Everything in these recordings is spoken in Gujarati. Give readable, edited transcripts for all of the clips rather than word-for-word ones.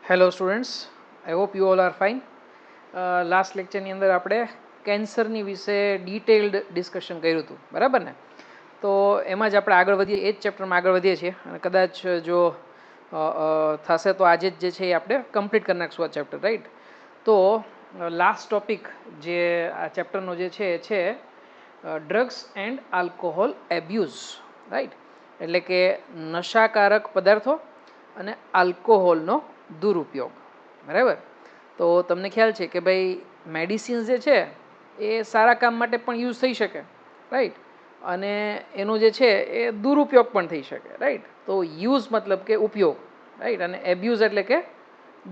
Hello students, I hope you all are fine. Last લેક્ચરની અંદર આપણે કેન્સરની વિશે ડિટેલ્ડ ડિસ્કશન કર્યું હતું, બરાબર ને? તો એમાં જ આપણે આગળ વધીએ, એ જ ચેપ્ટરમાં આગળ વધીએ છીએ અને કદાચ જો થશે તો આજે જ જે છે એ આપણે કમ્પ્લીટ કરી નાખશું આ ચેપ્ટર, રાઈટ? તો લાસ્ટ ટોપિક જે આ ચેપ્ટરનો જે છે એ છે drugs and alcohol abuse, right? એટલે કે નશાકારક પદાર્થો અને આલ્કોહોલનો દુરુપયોગ, બરાબર? તો તમને ખ્યાલ છે કે ભાઈ મેડિસિન્સ જે છે એ સારા કામ માટે પણ યુઝ થઈ શકે, રાઈટ? અને એનો જે છે એ દુરુપયોગ પણ થઈ શકે, રાઈટ? તો યુઝ મતલબ કે ઉપયોગ, રાઈટ? અને એબ્યુઝ એટલે કે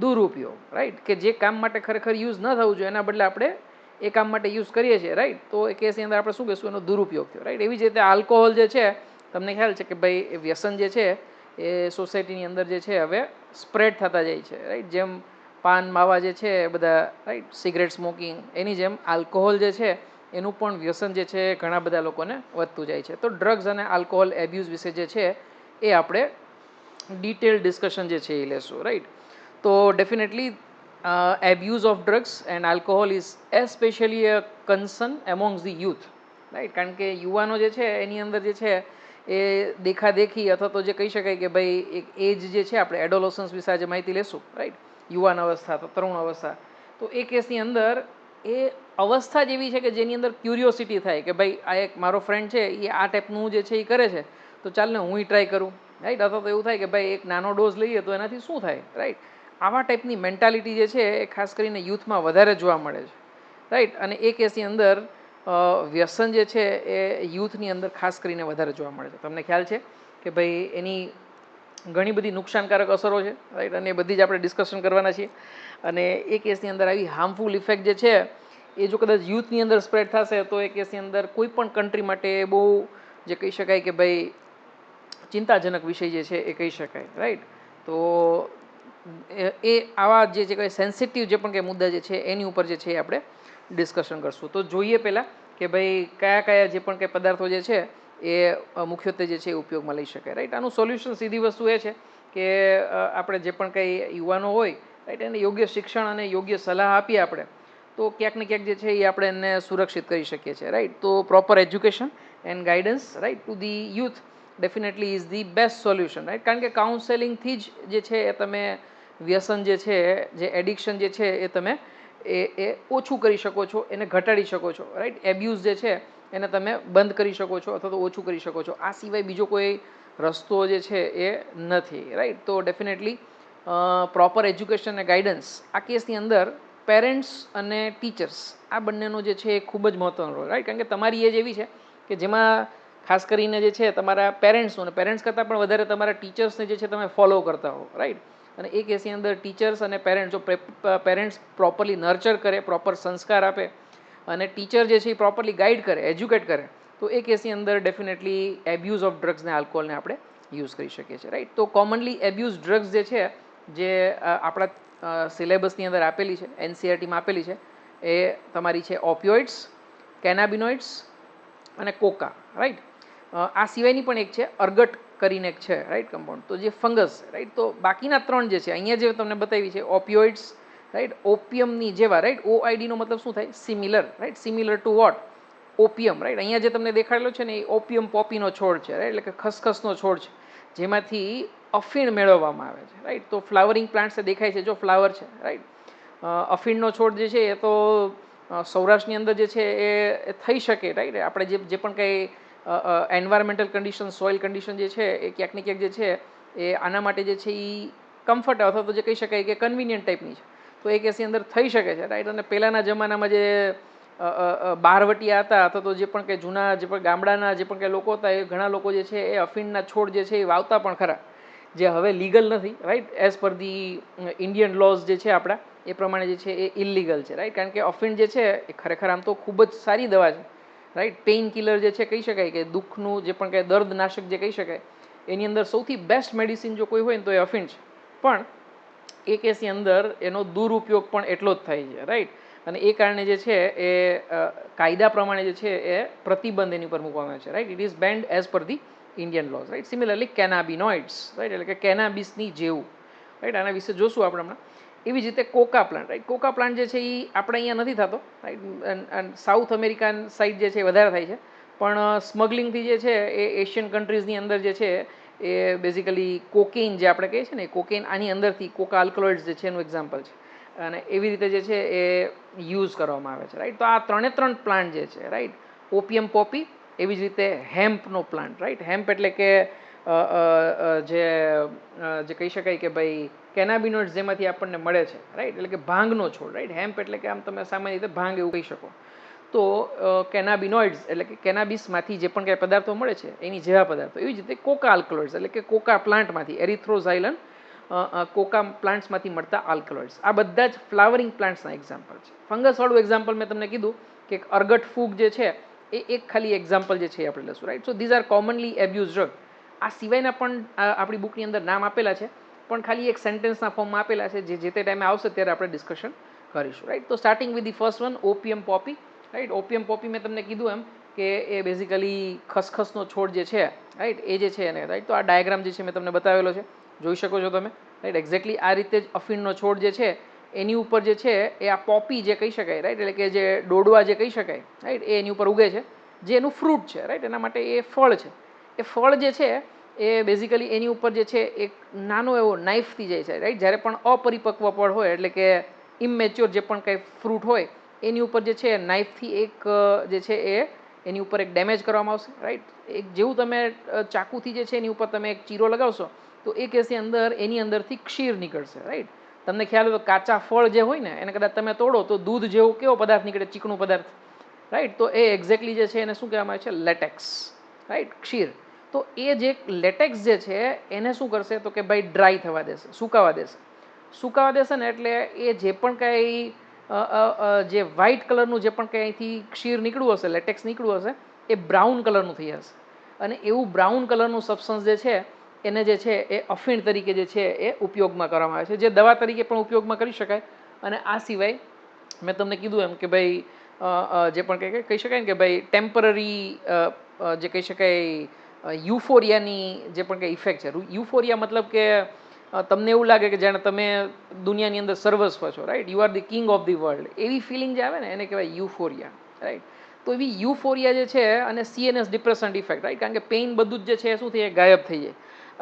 દુરુપયોગ, રાઈટ? કે જે કામ માટે ખરેખર યુઝ ન થવું જોઈએ એના બદલે આપણે એ કામ માટે યુઝ કરીએ છીએ, રાઈટ? તો એ કેસની અંદર આપણે શું કહીશું, એનો દુરુપયોગ થયો, રાઈટ? એવી જ રીતે આલ્કોહોલ જે છે, તમને ખ્યાલ છે કે ભાઈ એ વ્યસન જે છે એ સોસાયટીની અંદર જે છે હવે સ્પ્રેડ થતા જાય છે, રાઈટ? જેમ પાન માવા જે છે એ બધા, રાઈટ, સિગરેટ સ્મોકિંગ, એની જેમ આલ્કોહોલ જે છે એનું પણ વ્યસન જે છે ઘણા બધા લોકોને વધતું જાય છે. તો ડ્રગ્સ અને આલ્કોહોલ એબ્યુઝ વિશે જે છે એ આપણે ડિટેલ ડિસ્કશન જે છે એ લેશું, રાઈટ? તો definitely abuse of drugs and alcohol is especially a concern amongst the youth, right? કારણ કે યુવાનો જે છે એની અંદર જે છે એ દેખાદેખી અથવા તો જે કહી શકાય કે ભાઈ એક એજ જે છે, આપણે એડોલોસન્સ વિશે આજે માહિતી લેશું, રાઈટ? યુવાન અવસ્થા તો તરુણ અવસ્થા, તો એ કેસની અંદર એ અવસ્થા જ એવી છે કે જેની અંદર ક્યુરિયોસિટી થાય કે ભાઈ આ એક મારો ફ્રેન્ડ છે એ આ ટાઈપનું જે છે એ કરે છે, તો ચાલ ને હું ટ્રાય કરું, રાઈટ? અથવા તો એવું થાય કે ભાઈ એક નાનો ડોઝ લઈએ તો એનાથી શું થાય, રાઈટ? આવા ટાઈપની મેન્ટાલિટી જે છે એ ખાસ કરીને યુથમાં વધારે જોવા મળે છે, રાઈટ? અને એ કેસની અંદર વ્યસન જે છે એ યુથની અંદર ખાસ કરીને વધારે જોવા મળે છે. તમને ખ્યાલ છે કે ભાઈ એની ઘણી બધી નુકસાનકારક અસરો છે, રાઈટ? અને એ બધી જ આપણે ડિસ્કશન કરવાના છીએ. અને એ કેસની અંદર આવી હાર્મફુલ ઇફેક્ટ જે છે એ જો કદાચ યુથની અંદર સ્પ્રેડ થશે તો એ કેસની અંદર કોઈ પણ કન્ટ્રી માટે બહુ જે કહી શકાય કે ભાઈ ચિંતાજનક વિષય જે છે એ કહી શકાય, રાઈટ? તો એ આવા જે કંઈ સેન્સિટિવ જે પણ કંઈ મુદ્દા જે છે એની ઉપર જે છે એ આપણે ડિસ્કશન કરશું. તો જોઈએ પહેલાં કે ભાઈ કયા કયા જે પણ કંઈ પદાર્થો જે છે એ મુખ્યત્વે જે છે એ ઉપયોગમાં લઈ શકાય, રાઈટ? આનું સોલ્યુશન સીધી વસ્તુ એ છે કે આપણે જે પણ કંઈ યુવાનો હોય, રાઈટ, એને યોગ્ય શિક્ષણ અને યોગ્ય સલાહ આપીએ આપણે તો ક્યાંક ને ક્યાંક જે છે એ આપણે એને સુરક્ષિત કરી શકીએ છીએ, રાઈટ? તો proper education and guidance, right, to the youth definitely is the best solution, right? કારણ કે કાઉન્સેલિંગથી જ જે છે એ તમે વ્યસન જે છે, જે એડિક્શન જે છે એ તમે એ ઓછું કરી શકો છો, એને ઘટાડી શકો છો, રાઈટ? એબ્યુઝ જે છે એને તમે બંધ કરી શકો છો અથવા તો ઓછું કરી શકો છો. આ સિવાય બીજો કોઈ રસ્તો જે છે એ નથી, રાઈટ? તો ડેફિનેટલી પ્રોપર એજ્યુકેશન અને ગાઈડન્સ આ કેસની અંદર પેરેન્ટ્સ અને ટીચર્સ આ બંનેનો જે છે એ ખૂબ જ મહત્વનો રોલ, રાઈટ? કારણ કે તમારી એજ એવી છે કે જેમાં ખાસ કરીને જે છે તમારા પેરેન્ટ્સનું અને પેરેન્ટ્સ કરતાં પણ વધારે તમારા ટીચર્સને જે છે તમે ફોલો કરતા હો, રાઈટ? અને એ કેસની અંદર ટીચર્સ અને પેરેન્ટ્સ, જો પેરેન્ટ્સ પ્રોપરલી નર્ચર કરે, પ્રોપર સંસ્કાર આપે અને ટીચર જે છે એ પ્રોપરલી ગાઈડ કરે, એજ્યુકેટ કરે, તો એ કેસની અંદર ડેફિનેટલી એબ્યુઝ ઓફ ડ્રગ્સ ને આલ્કોહોલને આપણે યુઝ કરી શકીએ છીએ, રાઈટ? તો કોમનલી એબ્યુઝ ડ્રગ્સ જે છે જે આપણા સિલેબસની અંદર આપેલી છે, એનસીઆરટીમાં આપેલી છે, એ તમારી છે ઓપિયોઇડ્સ, કેનાબિનોઇડ્સ અને કોકા, રાઈટ? આ સિવાયની પણ એક છે અર્ગટ કરીને એક છે, રાઈટ, કમ્પાઉન્ડ, તો જે ફંગસ, રાઈટ? તો બાકીના ત્રણ જે છે અહીંયા જે તમને બતાવી છે ઓપિયોઇડ્સ, રાઈટ, ઓપિયમની જેવા, રાઈટ? ઓઆઈડીનો મતલબ શું થાય? Similar, right? Similar to what? Opium, right? અહીંયા જે તમને દેખાડેલો છે ને એ ઓપિયમ પોપીનો છોડ છે, રાઈટ? એટલે કે ખસખસનો છોડ છે જેમાંથી અફીણ મેળવવામાં આવે છે, રાઈટ? તો ફ્લાવરિંગ પ્લાન્ટ્સ દેખાય છે, જો ફ્લાવર છે, રાઈટ? અફીણનો છોડ જે છે એ તો સૌરાષ્ટ્રની અંદર જે છે એ થઈ શકે, રાઈટ? આપણે જે પણ કંઈ એન્વાયરમેન્ટલ કન્ડિશન, સોઇલ કન્ડિશન જે છે એ ક્યાંક ને ક્યાંક જે છે એ આના માટે જે છે એ કમ્ફર્ટ અથવા તો જે કહી શકાય કે કન્વિનિયન્ટ ટાઈપની છે, તો એ કેસની અંદર થઈ શકે છે, રાઈટ? અને પહેલાંના જમાનામાં જે બહારવટિયા હતા અથવા તો જે પણ કંઈ જૂના જે પણ ગામડાના જે પણ કંઈ લોકો હતા એ ઘણા લોકો જે છે એ અફીણના છોડ જે છે એ વાવતા પણ ખરા, જે હવે લીગલ નથી, right? As per the Indian lose જે છે આપણા એ પ્રમાણે જે છે એ ઇલીગલ છે, રાઈટ? કારણ કે અફીણ જે છે એ ખરેખર આમ તો ખૂબ જ સારી દવા છે, રાઈટ? પેઇન કિલર જે છે કહી શકાય કે દુઃખનું જે પણ કંઈ દર્દનાશક જે કહી શકાય એની અંદર સૌથી બેસ્ટ મેડિસિન જો કોઈ હોય ને તો એ અફીણ છે. પણ એ કેસની અંદર એનો દુરુપયોગ પણ એટલો જ થાય છે, રાઈટ? અને એ કારણે જે છે એ કાયદા પ્રમાણે જે છે એ પ્રતિબંધ એની ઉપર મૂકવામાં આવે છે, right? It is banned as per the Indian laws, right? Similarly cannabinoids, right? એટલે કે કેનાબિસની જેવું. રાઈટ, આના વિશે જોશું આપણે હમણાં. એવી જ રીતે Coca plant, right, Coca plant જે છે એ આપણે અહીંયા નથી થતો, રાઈટ, સાઉથ અમેરિકન સાઈડ જે છે એ વધારે થાય છે, પણ સ્મગલિંગથી જે છે એ એશિયન કન્ટ્રીઝની અંદર જે છે એ બેઝિકલી કોકેઇન જે આપણે કહીએ છીએ ને, કોકેઇન આની અંદરથી કોકા આલ્કલોઇડ્સ જે છે એનું એક્ઝામ્પલ છે, અને એવી રીતે જે છે એ યુઝ કરવામાં આવે છે, રાઈટ. તો આ ત્રણ પ્લાન્ટ જે છે, રાઈટ, ઓપિયમ પોપી, એવી જ રીતે હેમ્પનો પ્લાન્ટ, રાઈટ. હેમ્પ એટલે કે જે કહી શકાય કે ભાઈ કેનાબિનોઇડ્સ જેમાંથી આપણને મળે છે, રાઈટ, એટલે કે ભાંગનો છોડ, રાઈટ. હેમ્પ એટલે કે આમ તમે સામાન્ય રીતે ભાંગ એવું કહી શકો. તો કેનાબિનોઇડ્સ એટલે કે કેનાબિસમાંથી જે પણ કાંઈ પદાર્થો મળે છે એની જેવા પદાર્થો, એવી જ રીતે કોકા આલ્કલોઇડ્સ એટલે કે કોકા પ્લાન્ટમાંથી, એરિથ્રોઝાઇલન કોકા પ્લાન્ટ્સમાંથી મળતા આલ્કલોઇડ્સ, આ બધા જ ફ્લાવરિંગ પ્લાન્ટ્સના એક્ઝામ્પલ છે. ફંગસવાળું એક્ઝામ્પલ મેં તમને કીધું કે અર્ગટ ફૂગ જે છે એ એક ખાલી એક્ઝામ્પલ જે છે આપણે લઈશું, right. So these are commonly abuse drug. આ સિવાયના પણ આપણી બુકની અંદર નામ આપેલા છે, પણ ખાલી એક સેન્ટેન્સના ફોર્મમાં આપેલા છે, જે તે ટાઈમે આવશે ત્યારે આપણે ડિસ્કશન કરીશું, રાઈટ. તો starting with the first one, opium poppy, right. Opium poppy મેં તમને કીધું એમ કે એ બેઝિકલી ખસખસનો છોડ જે છે, રાઈટ, એ જે છે એને, રાઈટ. તો આ ડાયાગ્રામ જે છે મેં તમને બતાવેલો છે, જોઈ શકો છો તમે, રાઈટ. એક્ઝેક્ટલી આ રીતે જ અફીણનો છોડ જે છે એની ઉપર જે છે એ આ પોપી જે કહી શકાય, રાઈટ, એટલે કે જે ડોડવા જે કહી શકાય, રાઈટ, એ એની ઉપર ઉગે છે, જે એનું ફ્રૂટ છે, રાઈટ. એના માટે એ ફળ છે. એ ફળ જે છે એ બેઝિકલી એની ઉપર જે છે એક નાનો એવો નાઇફથી જાય છે, રાઈટ. જ્યારે પણ અપરિપક્વ ફળ હોય એટલે કે ઇમેચ્યોર જે પણ કંઈ ફ્રૂટ હોય એની ઉપર જે છે નાઇફથી એક જે છે એ એની ઉપર એક ડેમેજ કરવામાં આવશે, રાઈટ. એક જેવું તમે ચાકુથી જે છે એની ઉપર તમે એક ચીરો લગાવશો તો એ કેસની અંદર એની અંદરથી ક્ષીર નીકળશે, રાઈટ. તમને ખ્યાલ હોય તો કાચા ફળ જે હોય ને એને કદાચ તમે તોડો તો દૂધ જેવો કેવો પદાર્થ નીકળે, ચીકણું પદાર્થ, રાઈટ. તો એ એક્ઝેક્ટલી જે છે એને શું કહેવામાં આવે છે, લેટેક્સ, રાઈટ, ક્ષીર. તો એ જે લેટેક્સ જે છે એને શું કરશે તો કે ભાઈ ડ્રાય થવા દેશે, સુકાવા દેશે. સુકાવા દેશે ને એટલે એ જે પણ કાંઈ જે વ્હાઇટ કલરનું જે પણ કંઈ અહીંથી ક્ષીર નીકળ્યું હશે, લેટેક્સ નીકળ્યું હશે, એ બ્રાઉન કલરનું થઈ જશે, અને એવું બ્રાઉન કલરનું સબસ્ટન્સ જે છે એને જે છે એ અફીણ તરીકે જે છે એ ઉપયોગમાં કરવામાં આવે છે, જે દવા તરીકે પણ ઉપયોગમાં કરી શકાય. અને આ સિવાય મેં તમને કીધું એમ કે ભાઈ જે પણ કહી શકાય ને કે ભાઈ ટેમ્પરરી જે કહી શકાય યુફોરિયાની જે પણ કંઈ ઇફેક્ટ છે. યુફોરિયા મતલબ કે તમને એવું લાગે કે જાણે તમે દુનિયાની અંદર સર્વસ્વ છો, right, you are the king of the world, એવી ફિલિંગ જે આવે ને એને કહેવાય યુફોરિયા, રાઈટ. તો એવી યુફોરિયા જે છે અને સીએનએસ ડિપ્રેસન્ટ ઇફેક્ટ, રાઈટ, કારણ કે પેઇન બધું જ જે છે શું થઈ જાય, ગાયબ થઈ જાય.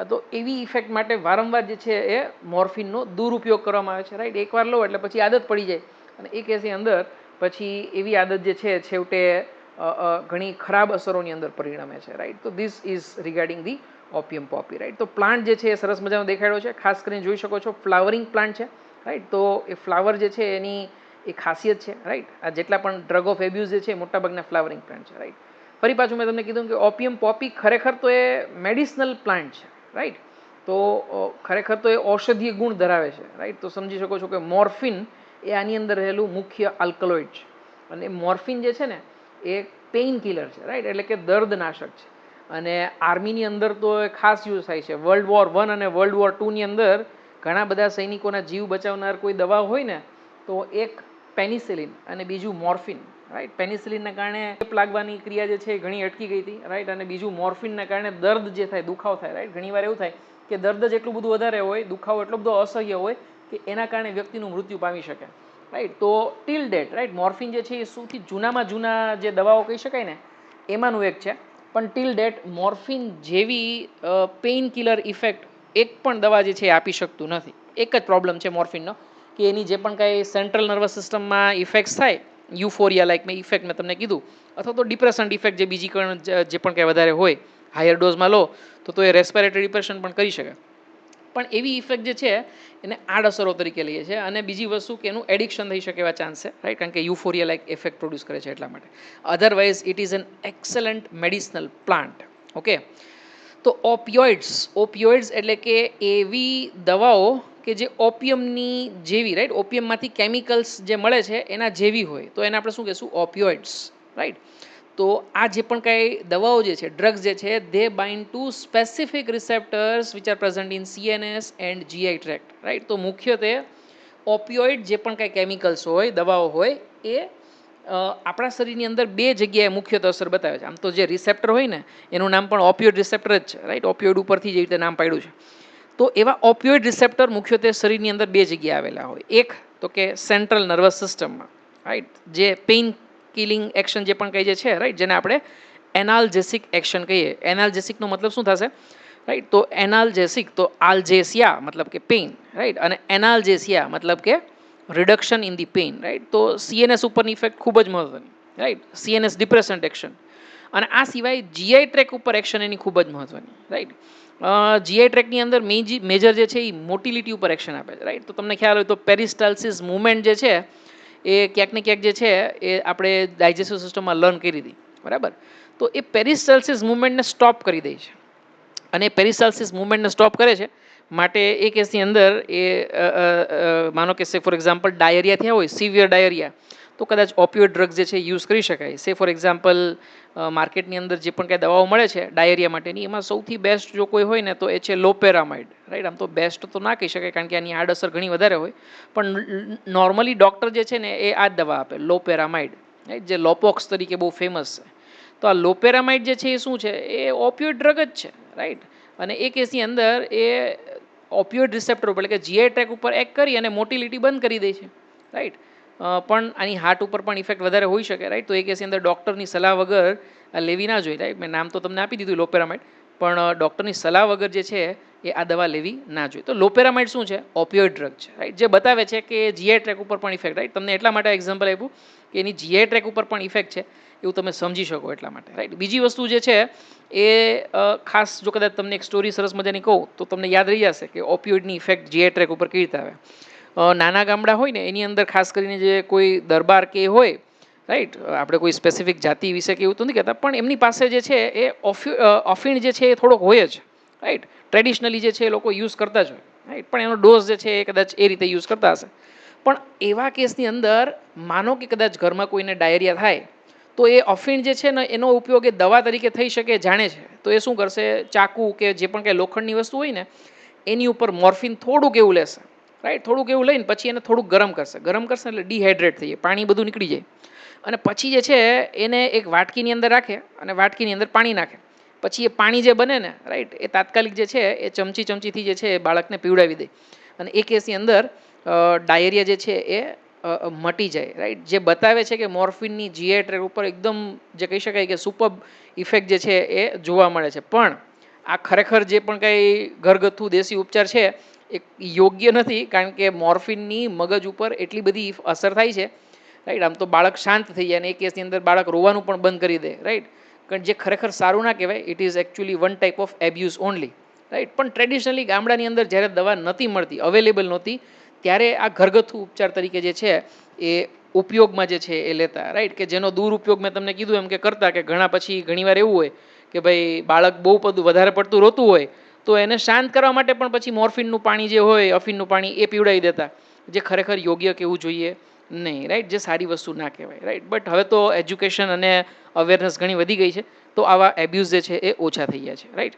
તો એવી ઇફેક્ટ માટે વારંવાર જે છે એ મોર્ફિનનો દુરુપયોગ કરવામાં આવે છે, રાઈટ. એકવાર લો એટલે પછી આદત પડી જાય, અને એ કેસની અંદર પછી એવી આદત જે છે છેવટે ઘણી ખરાબ અસરોની અંદર પરિણમે છે, રાઈટ. તો this is regarding the opium poppy, right. તો પ્લાન્ટ જે છે એ સરસ મજાનો દેખાડ્યો છે, ખાસ કરીને જોઈ શકો છો ફ્લાવરિંગ પ્લાન્ટ છે, રાઈટ. તો એ ફ્લાવર જે છે એની એ ખાસિયત છે, રાઈટ. આ જેટલા પણ ડ્રગ ઓફ એબ્યુઝ જે છે મોટાભાગના ફ્લાવરિંગ પ્લાન્ટ છે, રાઈટ. ફરી પાછું મેં તમને કીધું કે ઓપિયમ પોપી ખરેખર તો એ મેડિસિનલ પ્લાન્ટ છે, રાઈટ. તો ખરેખર તો એ ઔષધીય ગુણ ધરાવે છે, રાઈટ. તો સમજી શકો છો કે મોર્ફિન એ આની અંદર રહેલું મુખ્ય આલ્કલોઇડ છે, અને મોર્ફિન જે છે ને એ પેઇન કિલર છે, રાઈટ, એટલે કે દર્દનાશક છે. અને આર્મીની અંદર તો એ ખાસ યુઝ થાય છે. World War I અને World War II ની અંદર ઘણા બધા સૈનિકોના જીવ બચાવનાર કોઈ દવા હોય ને તો એક પેનિસિલિન અને બીજું મોર્ફિન, રાઈટ. પેનિસિલિનના કારણે ચેપ લાગવાની ક્રિયા જે છે એ ઘણી અટકી ગઈ હતી, રાઈટ. અને બીજું મોર્ફિનના કારણે દર્દ જે થાય, દુખાવો થાય, રાઈટ. ઘણીવાર એવું થાય કે દર્દ જ એટલું બધું વધારે હોય, દુખાવો એટલો બધો અસહ્ય હોય કે એના કારણે વ્યક્તિનું મૃત્યુ પામી શકે, રાઈટ. તો ટીલ ડેટ, રાઈટ, મોર્ફિન જે છે એ સૌથી જૂનામાં જૂના જે દવાઓ કહી શકાય ને એમાંનું એક છે. પણ ટીલ ડેટ મોર્ફિન જેવી પેઇન કિલર ઇફેક્ટ એક પણ દવા જે છે એ આપી શકતું નથી. એક જ પ્રોબ્લેમ છે મોર્ફિનનો કે એની જે પણ કાંઈ સેન્ટ્રલ નર્વસ સિસ્ટમમાં ઇફેક્ટ્સ થાય, યુફોરિયા લાઇક મેં ઇફેક્ટ મેં તમને કીધું, અથવા તો ડિપ્રેશન ઇફેક્ટ જે બીજી જે પણ કાંઈ વધારે હોય, હાયર ડોઝમાં લો તો એ રેસ્પિરેટરી ડિપ્રેશન પણ કરી શકે. પણ એવી ઇફેક્ટ જે છે એને આડઅસરો તરીકે લઈએ છીએ, અને બીજી વસ્તુ કે એનું એડિક્શન થઈ શકે એવા ચાન્સ છે, રાઈટ. કારણ કે યુફોરિયા લાઇક ઇફેક્ટ પ્રોડ્યુસ કરે છે એટલા માટે. Otherwise it is N excellent medicinal plant, okay. તો ઓપિયોઇડ્સ એટલે કે એવી દવાઓ કે જે ઓપિયમની જેવી, રાઈટ, ઓપિયમમાંથી કેમિકલ્સ જે મળે છે એના જેવી હોય તો એને આપણે શું કહીશું, ઓપિયોઇડ્સ, રાઈટ. તો આ જે પણ કાંઈ દવાઓ જે છે, ડ્રગ્સ જે છે, they bind to specific receptors which are present in CNS and GI tract, right. તો મુખ્યત્વે ઓપિયોઇડ જે પણ કાંઈ કેમિકલ્સ હોય, દવાઓ હોય, એ આપણા શરીરની અંદર બે જગ્યાએ મુખ્યત્વે અસર બતાવે છે. આમ તો જે રિસેપ્ટર હોય ને એનું નામ પણ ઓપિયોઇડ રિસેપ્ટર જ છે, રાઈટ. ઓપિયોઇડ ઉપરથી જે રીતે નામ પાડ્યું છે. તો એવા ઓપિયોઇડ રિસેપ્ટર મુખ્યત્વે શરીરની અંદર બે જગ્યાએ આવેલા હોય. એક તો કે સેન્ટ્રલ નર્વસ સિસ્ટમમાં, રાઈટ, જે પેઇન કિલિંગ એક્શન જે પણ કહીએ છે, રાઈટ, જેને આપણે એનાલ્જેસિક એક્શન કહીએ. એનાલ્જેસિકનો મતલબ શું થશે, રાઈટ? તો એનાલ્જેસિક તો આલ્જેસિયા મતલબ કે પેઇન, રાઈટ, અને એનાલ્જેસિયા મતલબ કે reduction in the pain, right. તો સીએનએસ ઉપરની ઇફેક્ટ ખૂબ જ મહત્વની, રાઈટ, સીએનએસ ડિપ્રેસન્ટ એક્શન. અને આ સિવાય જીઆઈ ટ્રેક ઉપર એક્શન એની ખૂબ જ મહત્વની, રાઈટ. જીઆઈ ટ્રેકની અંદર મેજર જે છે એ મોટિલિટી ઉપર એક્શન આપે છે, રાઈટ. તો તમને ખ્યાલ હોય તો પેરિસ્ટાલ્સિસ મુવમેન્ટ જે છે એ ક્યાંક ને ક્યાંક જે છે એ આપણે ડાયજેસ્ટિવ સિસ્ટમમાં લર્ન કરી હતી, બરાબર. તો એ પેરિસ્ટાલ્સિસ મુવમેન્ટને સ્ટોપ કરી દે છે, અને પેરિસ્ટાલ્સિસ મુવમેન્ટને સ્ટોપ કરે છે માટે એ કેસની અંદર એ માનો કે સે ફોર એક્ઝામ્પલ ડાયરિયા થયા હોય, સિવિયર ડાયરિયા, તો કદાચ ઓપિયોઇડ ડ્રગ્સ જે છે યુઝ કરી શકાય. સે ફોર એક્ઝામ્પલ માર્કેટની અંદર જે પણ કાંઈ દવાઓ મળે છે ડાયરિયા માટેની, એમાં સૌથી બેસ્ટ જો કોઈ હોય ને તો એ છે લોપેરામાઇડ, રાઈટ. આમ તો બેસ્ટ તો ના કહી શકાય કારણ કે આની આડઅસર ઘણી વધારે હોય, પણ નોર્મલી ડૉક્ટર જે છે ને એ આ જ દવા આપે, લોપેરામાઇડ, રાઈટ, જે લોપોક્સ તરીકે બહુ ફેમસ છે. તો આ લોપેરામાઇડ જે છે એ શું છે, એ ઓપિયોઇડ ડ્રગ જ છે, રાઈટ. અને એ કેસની અંદર એ ઓપિયોઇડ રિસેપ્ટર ઉપર એટલે કે જીઆઈ ટ્રેક ઉપર એક્ટ કરી અને મોટિલિટી બંધ કરી દે છે, રાઈટ. પણ આની હાર્ટ ઉપર પણ ઇફેક્ટ વધારે હોઈ શકે, રાઈટ. તો એ કેસની અંદર ડૉક્ટરની સલાહ વગર લેવી ના જોઈએ, રાઈટ. મેં નામ તો તમને આપી દીધું લોપેરામાઇડ, પણ ડૉક્ટરની સલાહ વગર જે છે એ આ દવા લેવી ના જોઈએ. તો લોપેરામાઇડ શું છે, ઓપિયોઇડ ડ્રગ છે, રાઈટ, જે બતાવે છે કે જીઆઈ ટ્રેક ઉપર પણ ઇફેક્ટ, રાઈટ. તમને એટલા માટે એક્ઝામ્પલ આપ્યું કે એની જીઆઈ ટ્રેક ઉપર પણ ઇફેક્ટ છે એવું તમે સમજી શકો એટલા માટે, રાઈટ. બીજી વસ્તુ જે છે એ ખાસ જો કદાચ તમને એક સ્ટોરી સરસ મજાની કહું તો તમને યાદ રહી જશે કે ઓપિયોઇડની ઇફેક્ટ જીઆઈ ટ્રેક ઉપર કેવી રીતે આવે. નાના ગામડા હોય ને એની અંદર ખાસ કરીને જે કોઈ દરબાર કે હોય, રાઈટ, આપણે કોઈ સ્પેસિફિક જાતિ વિશે કે એવું તો નથી કહેતા, પણ એમની પાસે જે છે એ અફીણ જે છે એ થોડોક હોય જ, રાઈટ. ટ્રેડિશનલી જે છે એ લોકો યુઝ કરતા જ હોય, રાઈટ, પણ એનો ડોઝ જે છે એ કદાચ એ રીતે યુઝ કરતા હશે. પણ એવા કેસની અંદર માનો કે કદાચ ઘરમાં કોઈને ડાયરિયા થાય તો એ અફીણ જે છે ને એનો ઉપયોગ એ દવા તરીકે થઈ શકે જાણે છે. તો એ શું કરશે, ચાકુ કે જે પણ કંઈ લોખંડની વસ્તુ હોય ને એની ઉપર મોર્ફિન થોડુંક એવું લેશે, રાઈટ. થોડુંક એવું લઈને પછી એને થોડુંક ગરમ કરશે એટલે ડિહાઇડ્રેટ થઈ જાય, પાણી બધું નીકળી જાય. અને પછી જે છે એને એક વાટકીની અંદર રાખે અને વાટકીની અંદર પાણી નાખે. પછી એ પાણી જે બને ને, રાઈટ, એ તાત્કાલિક જે છે એ ચમચીથી જે છે એ બાળકને પીવડાવી દે. અને એ કેસની અંદર ડાયરિયા જે છે એ મટી જાય, રાઈટ. જે બતાવે છે કે મોર્ફિનની જીઆઈ ટ્રેક ઉપર એકદમ જે કહી શકાય કે સુપર ઇફેક્ટ જે છે એ જોવા મળે છે. પણ આ ખરેખર જે પણ કંઈ ઘરગથ્થુ દેશી ઉપચાર છે એ યોગ્ય નથી, કારણ કે મોર્ફિનની મગજ ઉપર એટલી બધી અસર થાય છે, રાઈટ. આમ તો બાળક શાંત થઈ જાય અને એ કેસની અંદર બાળક રોવાનું પણ બંધ કરી દે, રાઈટ. કારણ જે ખરેખર સારું ના કહેવાય. It is actually one type of abuse only, right. પણ ટ્રેડિશનલી ગામડાની અંદર જ્યારે દવા નહોતી મળતી, અવેલેબલ નહોતી, ત્યારે આ ઘરગથ્થુ ઉપચાર તરીકે જે છે એ ઉપયોગમાં જે છે એ લેતા, રાઈટ. કે જેનો દુરુપયોગ મેં તમને કીધું એમ કે કરતા, કે ઘણા પછી ઘણીવાર એવું હોય કે ભાઈ બાળક બહુ વધારે પડતું રોતું હોય તો એને શાંત કરવા માટે પણ પછી મોર્ફિનનું પાણી જે હોય, અફીણનું પાણી, એ પીવડાવી દેતા, જે ખરેખર યોગ્ય કહેવું જોઈએ નહીં, રાઈટ. જે સારી વસ્તુ ના કહેવાય, રાઈટ. બટ હવે તો એજ્યુકેશન અને અવેરનેસ ઘણી વધી ગઈ છે, તો આવા એબ્યુઝ જે છે એ ઓછા થઈ ગયા છે, રાઈટ.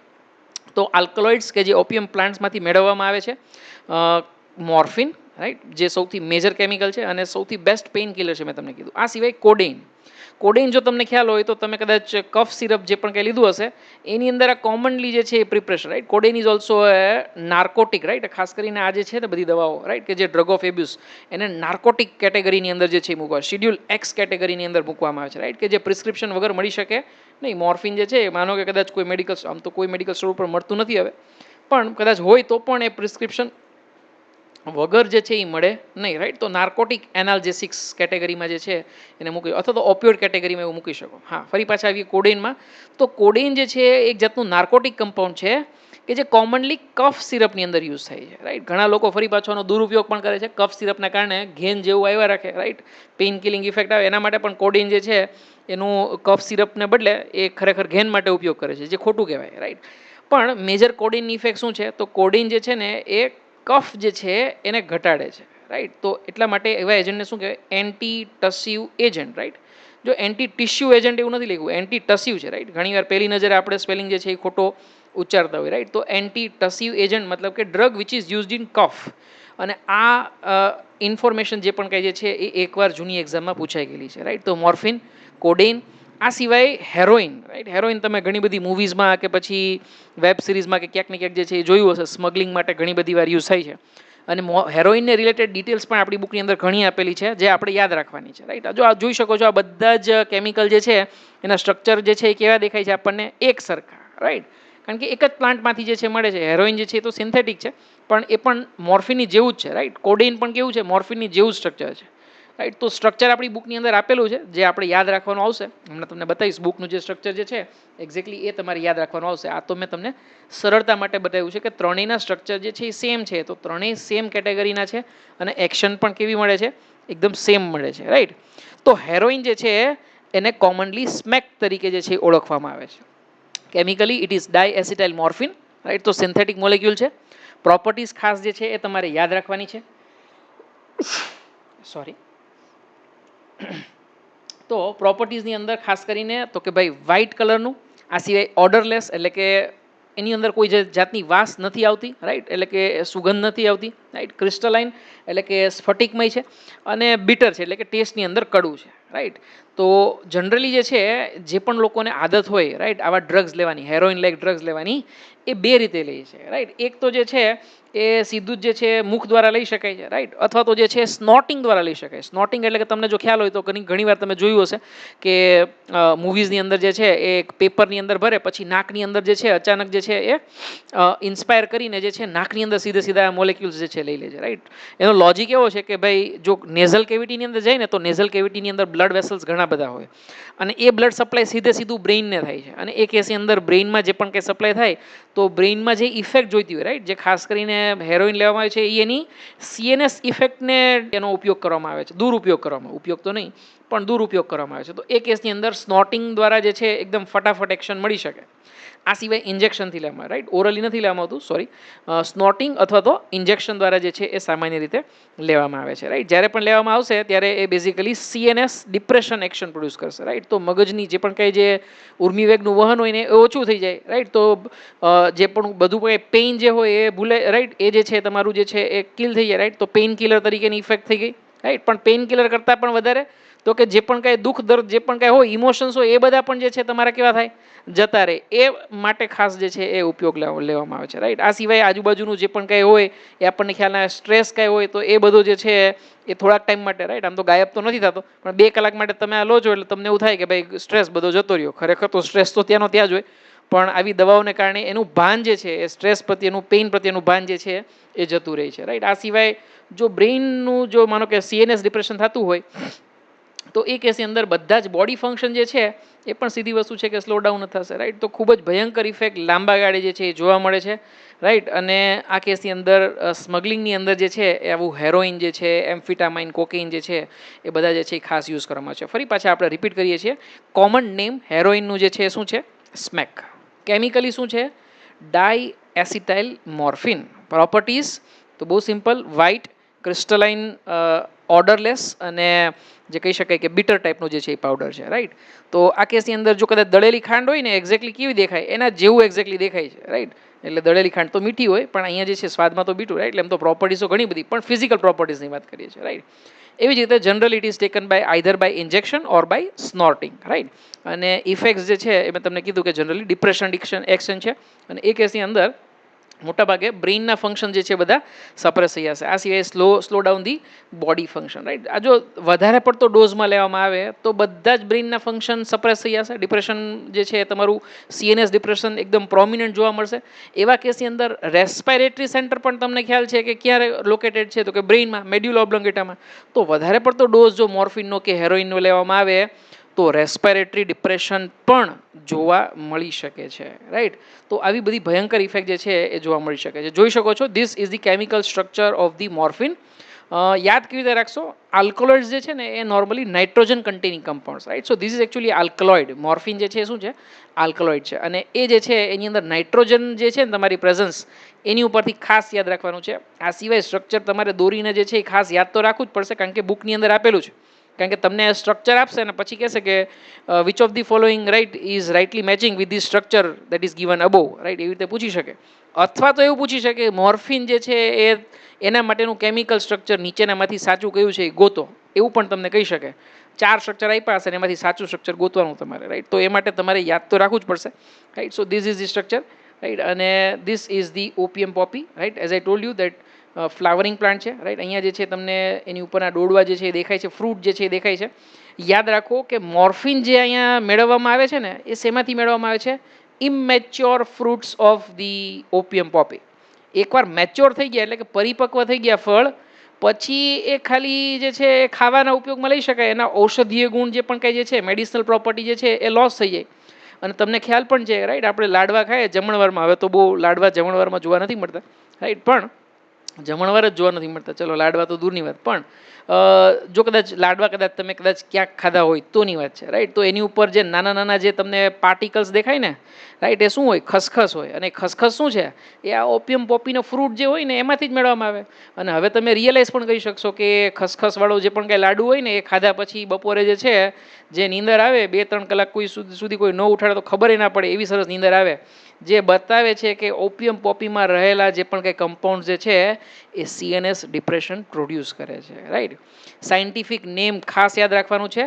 તો આલ્કલોઇડ્સ કે જે ઓપિયમ પ્લાન્ટ્સમાંથી મેળવવામાં આવે છે, મોર્ફિન, રાઈટ, જે સૌથી મેજર કેમિકલ છે અને સૌથી બેસ્ટ પેઇન કિલર છે મેં તમને કીધું. આ સિવાય કોડેઇન જો તમને ખ્યાલ હોય તો તમે કદાચ કફ સિરપ જે પણ કંઈ લીધું હશે એની અંદર આ કોમનલી જે છે એ preparation, right. Codeine is also narcotic, right. ખાસ કરીને આ જે છે ને બધી દવાઓ, રાઈટ, કે જે ડ્રગ ઓફ એબ્યુઝ, એને નાર્કોટિક કેટેગરીની અંદર જે છે મૂકવા, શિડ્યુલ એક્સ કેટેગરીની અંદર મૂકવામાં આવે છે, રાઈટ. કે જે પ્રિસ્ક્રિપ્શન વગર મળી શકે નહીં. મોર્ફિન જે છે માનો કે કદાચ કોઈ મેડિકલ, આમ તો કોઈ મેડિકલ સ્ટોર ઉપર મળતું નથી હવે, પણ કદાચ હોય તો પણ એ પ્રિસ્ક્રિપ્શન વગર જે છે એ મળે નહીં, રાઈટ. તો નાર્કોટિક એનાલ્જેસિક્સ કેટેગરીમાં જે છે એને મૂકી, અથવા તો ઓપિયોઇડ કેટેગરીમાં એવું મૂકી શકો. હા, ફરી પાછા આવીએ કોડેઇનમાં. તો કોડેઇન જે છે એક જાતનું નાર્કોટિક કમ્પાઉન્ડ છે કે જે કોમનલી કફ સિરપની અંદર યુઝ થાય છે, રાઈટ. ઘણા લોકો ફરી પાછોનો દુરુપયોગ પણ કરે છે કફ સિરપના કારણે, ઘેન જેવું આવ્યા રાખે, રાઈટ, પેઇન કિલિંગ ઇફેક્ટ આવે એના માટે પણ કોડેઇન જે છે એનું કફ સિરપને બદલે એ ખરેખર ઘેન માટે ઉપયોગ કરે છે, જે ખોટું કહેવાય, રાઈટ. પણ મેજર કોડેઇનની ઇફેક્ટ શું છે, તો કોડેઇન જે છે ને એ કફ જે છે એને ઘટાડે છે, રાઈટ. તો એટલા માટે એવા એજન્ટને શું કહેવાય, એન્ટી ટસ્યુ એજન્ટ, રાઈટ. જો એન્ટી ટિશ્યુ એજન્ટ એવું નથી લખ્યું, એન્ટી ટસ્યુ છે, રાઈટ. ઘણીવાર પહેલી નજરે આપણે સ્પેલિંગ જે છે એ ખોટો ઉચ્ચારતા હોય, રાઈટ. તો એન્ટી ટસ્યુ એજન્ટ મતલબ કે drug which is used in cough. અને આ ઇન્ફોર્મેશન જે પણ કહે છે એ એકવાર જૂની એક્ઝામમાં પૂછાઈ ગયેલી છે, રાઈટ. તો મોર્ફિન, કોડેઇન આ સિવાય હેરોઇન, રાઈટ, હેરોઇન તમે ઘણી બધી મૂવીઝમાં કે પછી વેબ સિરીઝમાં કે ક્યાંક ને ક્યાંક જે છે એ જોયું હશે, સ્મગલિંગ માટે ઘણી બધી વાર યુઝ થાય છે. અને હેરોઇનને રિલેટેડ ડિટેલ્સ પણ આપણી બુકની અંદર ઘણી આપેલી છે જે આપણે યાદ રાખવાની છે, રાઈટ. જો આ જોઈ શકો છો, આ બધા જ કેમિકલ જે છે એના સ્ટ્રક્ચર જે છે એ કેવા દેખાય છે આપણને, એક સરખા, રાઈટ. કારણ કે એક જ પ્લાન્ટમાંથી જે છે મળે છે. હેરોઇન જે છે એ તો સિન્થેટિક છે, પણ એ પણ મોર્ફિનની જેવું જ છે, રાઈટ. કોડેઇન પણ કેવું છે, મોર્ફિનની જેવું સ્ટ્રક્ચર છે, રાઈટ. તો સ્ટ્રક્ચર આપણી બુકની અંદર આપેલું છે જે આપણે યાદ રાખવાનું આવશે. હમણાં તમને બતાવીશ બુકનું જે સ્ટ્રક્ચર જે છે એક્ઝેક્ટલી એ તમારે યાદ રાખવાનું આવશે. આ તો મેં તમને સરળતા માટે બતાવ્યું છે કે ત્રણેયના સ્ટ્રક્ચર જે છે એ સેમ છે, તો ત્રણેય સેમ કેટેગરીના છે અને એક્શન પણ કેવી મળે છે, એકદમ સેમ મળે છે, રાઈટ. તો હેરોઇન જે છે એને કોમનલી સ્મેક તરીકે જે છે ઓળખવામાં આવે છે. Chemically it is ડાયએસિટાઇલ morphine, right. તો સિન્થેટિક મોલેક્યુલ છે. પ્રોપર્ટીઝ ખાસ જે છે એ તમારે યાદ રાખવાની છે. સોરી. તો પ્રોપર્ટીઝની અંદર ખાસ કરીને તો કે ભાઈ વ્હાઇટ કલરનું, આ સિવાય ઓર્ડરલેસ, એટલે કે એની અંદર કોઈ જાતની વાસ નથી આવતી, રાઈટ, એટલે કે સુગંધ નથી આવતી, રાઈટ. ક્રિસ્ટલાઇન એટલે કે સ્ફટિકમય છે. અને બીટર છે એટલે કે ટેસ્ટની અંદર કડવું છે, રાઈટ. તો જનરલી જે છે જે પણ લોકોને આદત હોય, રાઈટ, આવા ડ્રગ્સ લેવાની, હેરોઇન લાઇક ડ્રગ્સ લેવાની, એ બે રીતે લે છે, રાઈટ. એક તો જે છે એ સીધું જ જે છે મુખ દ્વારા લઈ શકાય છે, રાઈટ. અથવા તો જે છે સ્નોટિંગ દ્વારા લઈ શકાય. સ્નોટિંગ એટલે કે તમને જો ખ્યાલ હોય તો ઘણી વાર તમે જોયું હશે કે મૂવીઝની અંદર જે છે એ પેપરની અંદર ભરે, પછી નાકની અંદર જે છે અચાનક જે છે એ ઇન્સ્પાયર કરીને જે છે નાકની અંદર સીધા મોલેક્યુલ્સ જે છે લઈ લે છે, રાઈટ. એનો લોજિક એવો છે કે ભાઈ જો નેઝલ કેવિટીની અંદર જાય ને તો નેઝલ કેવિટીની અંદર બ્લડ વેસલ્સ ઘણા બધા હોય અને એ બ્લડ સપ્લાય સીધું બ્રેઇનને થાય છે. અને એ કેસની અંદર બ્રેઇનમાં જે પણ કંઈ સપ્લાય થાય તો બ્રેઇનમાં જે ઇફેક્ટ જોઈતી હોય, રાઈટ, જે ખાસ કરીને હેરોઇન લેવામાં આવે છે એ એની સીએનએસ ઇફેક્ટને એનો ઉપયોગ કરવામાં આવે છે, દુરુપયોગ કરવામાં, ઉપયોગ તો નહીં પણ દુરુપયોગ કરવામાં આવે છે. તો એ કેસની અંદર સ્નોટિંગ દ્વારા જે છે એકદમ ફટાફટ એક્શન મળી શકે. આ સિવાય ઇન્જેક્શનથી લેવામાં આવે, રાઈટ, ઓરલી નથી લેવામાં આવતું, સોરી. સ્નોટિંગ અથવા તો ઇન્જેક્શન દ્વારા જે છે એ સામાન્ય રીતે લેવામાં આવે છે, રાઈટ. જ્યારે પણ લેવામાં આવશે ત્યારે એ basically CNS depression action produce કરશે, રાઈટ. તો મગજની જે પણ કંઈ જે ઉર્મિવેગનું વહન હોય ને એ ઓછું થઈ જાય, રાઈટ. તો જે પણ બધું કંઈ પેઇન જે હોય એ ભૂલે, રાઈટ, એ જે છે તમારું જે છે એ કિલ થઈ જાય, રાઈટ. તો પેઇન કિલર તરીકેની ઇફેક્ટ થઈ ગઈ, રાઈટ. પણ પેઇન કિલર કરતાં પણ વધારે તો કે જે પણ કાંઈ દુઃખ દર્દ જે પણ કાંઈ હોય, ઇમોશન્સ હોય, એ બધા પણ જે છે તમારા કેવા થાય, જતા રહે. એ માટે ખાસ જે છે એ ઉપયોગ લેવામાં આવે છે, રાઈટ. આ સિવાય આજુબાજુનું જે પણ કાંઈ હોય એ આપણને ખ્યાલ આવે, સ્ટ્રેસ કાંઈ હોય તો એ બધું જે છે એ થોડાક ટાઈમ માટે, રાઈટ, આમ તો ગાયબ તો નથી થતો પણ 2 કલાક માટે તમે આ લો છો એટલે તમને એવું થાય કે ભાઈ સ્ટ્રેસ બધો જતો રહ્યો. ખરેખર તો સ્ટ્રેસ તો ત્યાંનો ત્યાં જ હોય, પણ આવી દવાઓને કારણે એનું ભાન જે છે એ સ્ટ્રેસ પ્રત્યેનું, પેઇન પ્રત્યેનું ભાન જે છે એ જતું રહે છે, રાઈટ. આ સિવાય જો બ્રેઇનનું જો માનો કે સીએનએસ ડિપ્રેશન થતું હોય તો એ કેસની અંદર બધા જ બોડી ફંક્શન જે છે એ પણ સીધી વસ્તુ છે કે સ્લો ડાઉન થશે, રાઈટ. તો ખૂબ જ ભયંકર ઇફેક્ટ લાંબા ગાળે જે છે એ જોવા મળે છે, રાઈટ. અને આ કેસની અંદર સ્મગલિંગની અંદર જે છે એ આવું હેરોઇન જે છે, એમ્ફિટામાઇન, કોકેઇન જે છે એ બધા જે છે એ ખાસ યુઝ કરવામાં છે. ફરી પાછા આપણે રિપીટ કરીએ છીએ. કોમન નેમ હેરોઇનનું જે છે શું છે, સ્મેક. કેમિકલી શું છે, ડાયએસિટાઇલ મોર્ફિન. પ્રોપર્ટીઝ તો બહુ સિમ્પલ, વ્હાઇટ, ક્રિસ્ટલાઇન, ઓર્ડરલેસ અને જે કહી શકાય કે બીટર ટાઈપનો જે છે એ પાવડર છે, રાઈટ. તો આ કેસની અંદર જો કદાચ દળેલી ખાંડ હોય ને એક્ઝેક્ટલી કેવી દેખાય, એના જેવું એક્ઝેક્ટલી દેખાય છે, રાઈટ. એટલે દળેલી ખાંડ તો મીઠી હોય પણ અહીંયા જે છે સ્વાદમાં તો બીટું, રાઈટ. એટલે એમ તો પ્રોપર્ટીઝો ઘણી બધી, પણ ફિઝિકલ પ્રોપર્ટીઝની વાત કરીએ છીએ, રાઈટ. એવી જ રીતે generally it is taken by either by injection or by snorting, right. અને ઇફેક્ટ્સ જે છે એ મેં તમને કીધું કે જનરલી ડિપ્રેશન એક્શન છે અને એ કેસની અંદર મોટાભાગે બ્રેઇનના ફંક્શન જે છે બધા સપ્રેસ થઈ જશે. આ સિવાય slow down the body function, right. આ જો વધારે પડતો ડોઝમાં લેવામાં આવે તો બધા જ બ્રેઇનના ફંક્શન સપ્રેસ થઈ જશે. ડિપ્રેશન જે છે તમારું સીએનએસ ડિપ્રેશન એકદમ પ્રોમિનન્ટ જોવા મળશે. એવા કેસની અંદર રેસ્પાયરેટરી સેન્ટર પણ તમને ખ્યાલ છે કે ક્યારે લોકેટેડ છે તો કે બ્રેઇનમાં, મેડ્યુલા ઓબ્લોંગેટામાં. તો વધારે પડતો ડોઝ જો મોર્ફિનનો કે હેરોઇનનો લેવામાં આવે તો રેસ્પાયરેટરી ડિપ્રેશન પણ જોવા મળી શકે છે, રાઈટ. તો આવી બધી ભયંકર ઇફેક્ટ જે છે એ જોવા મળી શકે છે. જોઈ શકો છો, this is the chemical structure of the morphine. યાદ કેવી રીતે રાખશો, આલ્કલોઇડ્સ જે છે ને એ normally nitrogen containing compounds, right. So this is actually alkaloid. Morphine જે છે શું છે, આલ્કલોઇડ છે. અને એ જે છે એની અંદર નાઇટ્રોજન જે છે ને તમારી પ્રેઝન્સ એની ઉપરથી ખાસ યાદ રાખવાનું છે. આ સિવાય સ્ટ્રક્ચર તમારે દોરીને જે છે એ ખાસ યાદ તો રાખવું જ પડશે કારણ કે બુકની અંદર આપેલું છે, કારણ કે તમને સ્ટ્રક્ચર આપશે અને પછી કહેશે કે which of the following right is rightly matching with the structure that is given above, right, એવી રીતે પૂછી શકે. અથવા તો એવું પૂછી શકે મોર્ફિન જે છે એ એના માટેનું કેમિકલ સ્ટ્રક્ચર નીચેનામાંથી સાચું કયું છે એ ગોતો, એવું પણ તમને કહી શકે. 4 સ્ટ્રક્ચર આપ્યા હશે અને એમાંથી સાચું સ્ટ્રક્ચર ગોતવાનું તમારે, રાઈટ. તો એ માટે તમારે યાદ તો રાખવું જ પડશે, right. So this is the structure, right. અને this is the opium poppy, right. As I told you that flowering plant છે, રાઈટ. અહીંયા જે છે તમને એની ઉપરના ડોડવા જે છે એ દેખાય છે, ફ્રૂટ જે છે એ દેખાય છે. યાદ રાખો કે મોર્ફિન જે અહીંયા મેળવવામાં આવે છે ને એ શેમાંથી મેળવવામાં આવે છે? ઇમેચ્યોર fruits of the opium poppy. એકવાર મેચ્યોર થઈ ગયા એટલે કે પરિપક્વ થઈ ગયા ફળ, પછી એ ખાલી જે છે એ ખાવાના ઉપયોગમાં લઈ શકાય. એના ઔષધીય ગુણ જે પણ કંઈ જે છે મેડિસિનલ પ્રોપર્ટી જે છે એ લોસ થઈ જાય. અને તમને ખ્યાલ પણ છે, રાઈટ, આપણે લાડવા ખાઈએ જમણવારમાં, હવે તો બહુ લાડવા જમણવારમાં જોવા નથી મળતા, રાઈટ. પણ જમણવાર જ જોવા નથી મળતા, ચલો લાડવા તો દૂરની વાત. પણ જો કદાચ લાડવા કદાચ તમે કદાચ ક્યાંક ખાધા હોય તોની વાત છે, રાઈટ. તો એની ઉપર જે નાના નાના જે તમને પાર્ટિકલ્સ દેખાય ને, રાઈટ, એ શું હોય? ખસખસ હોય. અને ખસખસ શું છે? એ આ ઓપિયમ પોપીનો ફ્રૂટ જે હોય ને એમાંથી જ મેળવવામાં આવે. અને હવે તમે રિયલાઇઝ પણ કરી શકશો કે ખસખસવાળો જે પણ કાંઈ લાડુ હોય ને એ ખાધા પછી બપોરે જે છે જે નીંદર આવે 2-3 કલાક કોઈ સુધી કોઈ ન ઉઠાડે તો ખબર ના પડે એવી સરસ નીંદર આવે, જે બતાવે છે કે ઓપિયમ પોપીમાં રહેલા જે પણ કંઈ કમ્પાઉન્ડ જે છે એ CNS ડિપ્રેશન પ્રોડ્યુસ કરે છે, રાઈટ. સાયન્ટિફિક નેમ ખાસ યાદ રાખવાનું છે,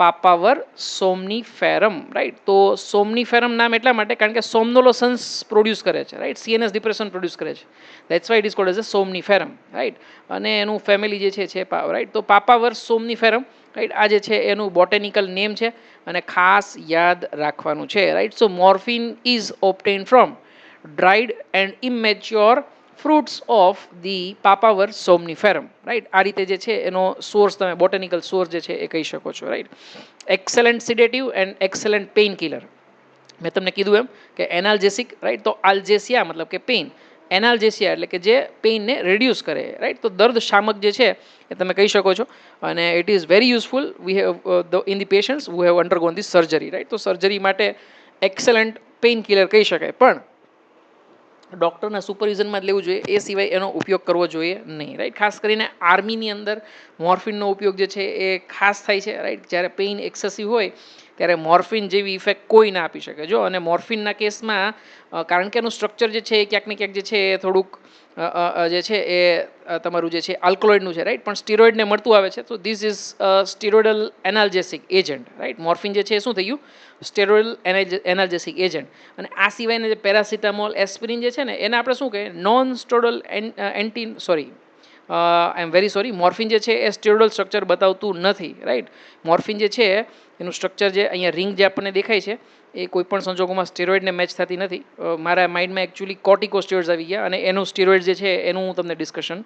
પાપાવર સોમનીફેરમ, રાઈટ. તો સોમનીફેરમ નામ એટલા માટે કારણ કે સોમનોલોસન્સ પ્રોડ્યુસ કરે છે, રાઈટ. CNS ડિપ્રેશન પ્રોડ્યુસ કરે છે, that's why it is called as a somniferum, right. અને એનું ફેમિલી જે છે રાઈટ. તો પાપાવર સોમનીફેરમ, રાઈટ, આ જે છે એનું બોટેનિકલ નેમ છે અને ખાસ યાદ રાખવાનું છે, right. So morphine is obtained from dried and immature fruits of the papaver somniferum, right. આ રીતે જે છે એનો સોર્સ તમે બોટેનિકલ સોર્સ જે છે એ કહી શકો છો, right. Excellent sedative and excellent pain killer. મેં તમને કીધું એમ કે એનાલ્જેસિક, રાઈટ. તો આલ્જેસિયા મતલબ કે પેઇન, એનાલ્જેસિયા એટલે કે જે પેઇનને રેડ્યુસ કરે, રાઈટ. તો દર્દ શામક જે છે એ તમે કહી શકો છો. અને it is very useful we have in the patients who have undergone the surgery, right. તો સર્જરી માટે એક્સેલન્ટ પેઇન કિલર કહી શકાય, પણ ડૉક્ટરના સુપરવિઝનમાં જ લેવું જોઈએ, એ સિવાય એનો ઉપયોગ કરવો જોઈએ નહીં, રાઈટ. ખાસ કરીને આર્મીની અંદર મોર્ફિનનો ઉપયોગ જે છે એ ખાસ થાય છે, રાઈટ. જ્યારે પેઇન એક્સેસિવ હોય ત્યારે મોર્ફિન જેવી ઇફેક્ટ કોઈ ના આપી શકે. જો અને મોર્ફિનના કેસમાં કારણ કે એનું સ્ટ્રક્ચર જે છે એ ક્યાંક ને ક્યાંક જે છે એ થોડુંક જે છે એ તમારું જે છે આલ્કલોઇડનું છે, રાઈટ. પણ સ્ટીરોઇડને મળતું આવે છે. તો this is steroidal analgesic agent, right. Morphine જે છે એ શું થઈ ગયું? Steroidal analgesic agent. અને આ સિવાયના જે પેરાસિટામોલ, એસ્પિરિન જે છે ને એને આપણે શું કહીએ? Non steroidal I am very sorry, morphine જે છે એ સ્ટેરોઇડલ સ્ટ્રક્ચર બતાવતું નથી, રાઈટ. મોર્ફિન જે છે એનું સ્ટ્રક્ચર જે અહીંયા રિંગ જે આપણને દેખાય છે એ કોઈ પણ સંજોગોમાં સ્ટેરોઇડને મેચ થતી નથી. મારા માઇન્ડમાં એકચ્યુઅલી કોર્ટિકોસ્ટેરોઇડ્સ આવી ગયા અને એનું સ્ટેરોઇડ જે છે એનું હું તમને ડિસ્કશન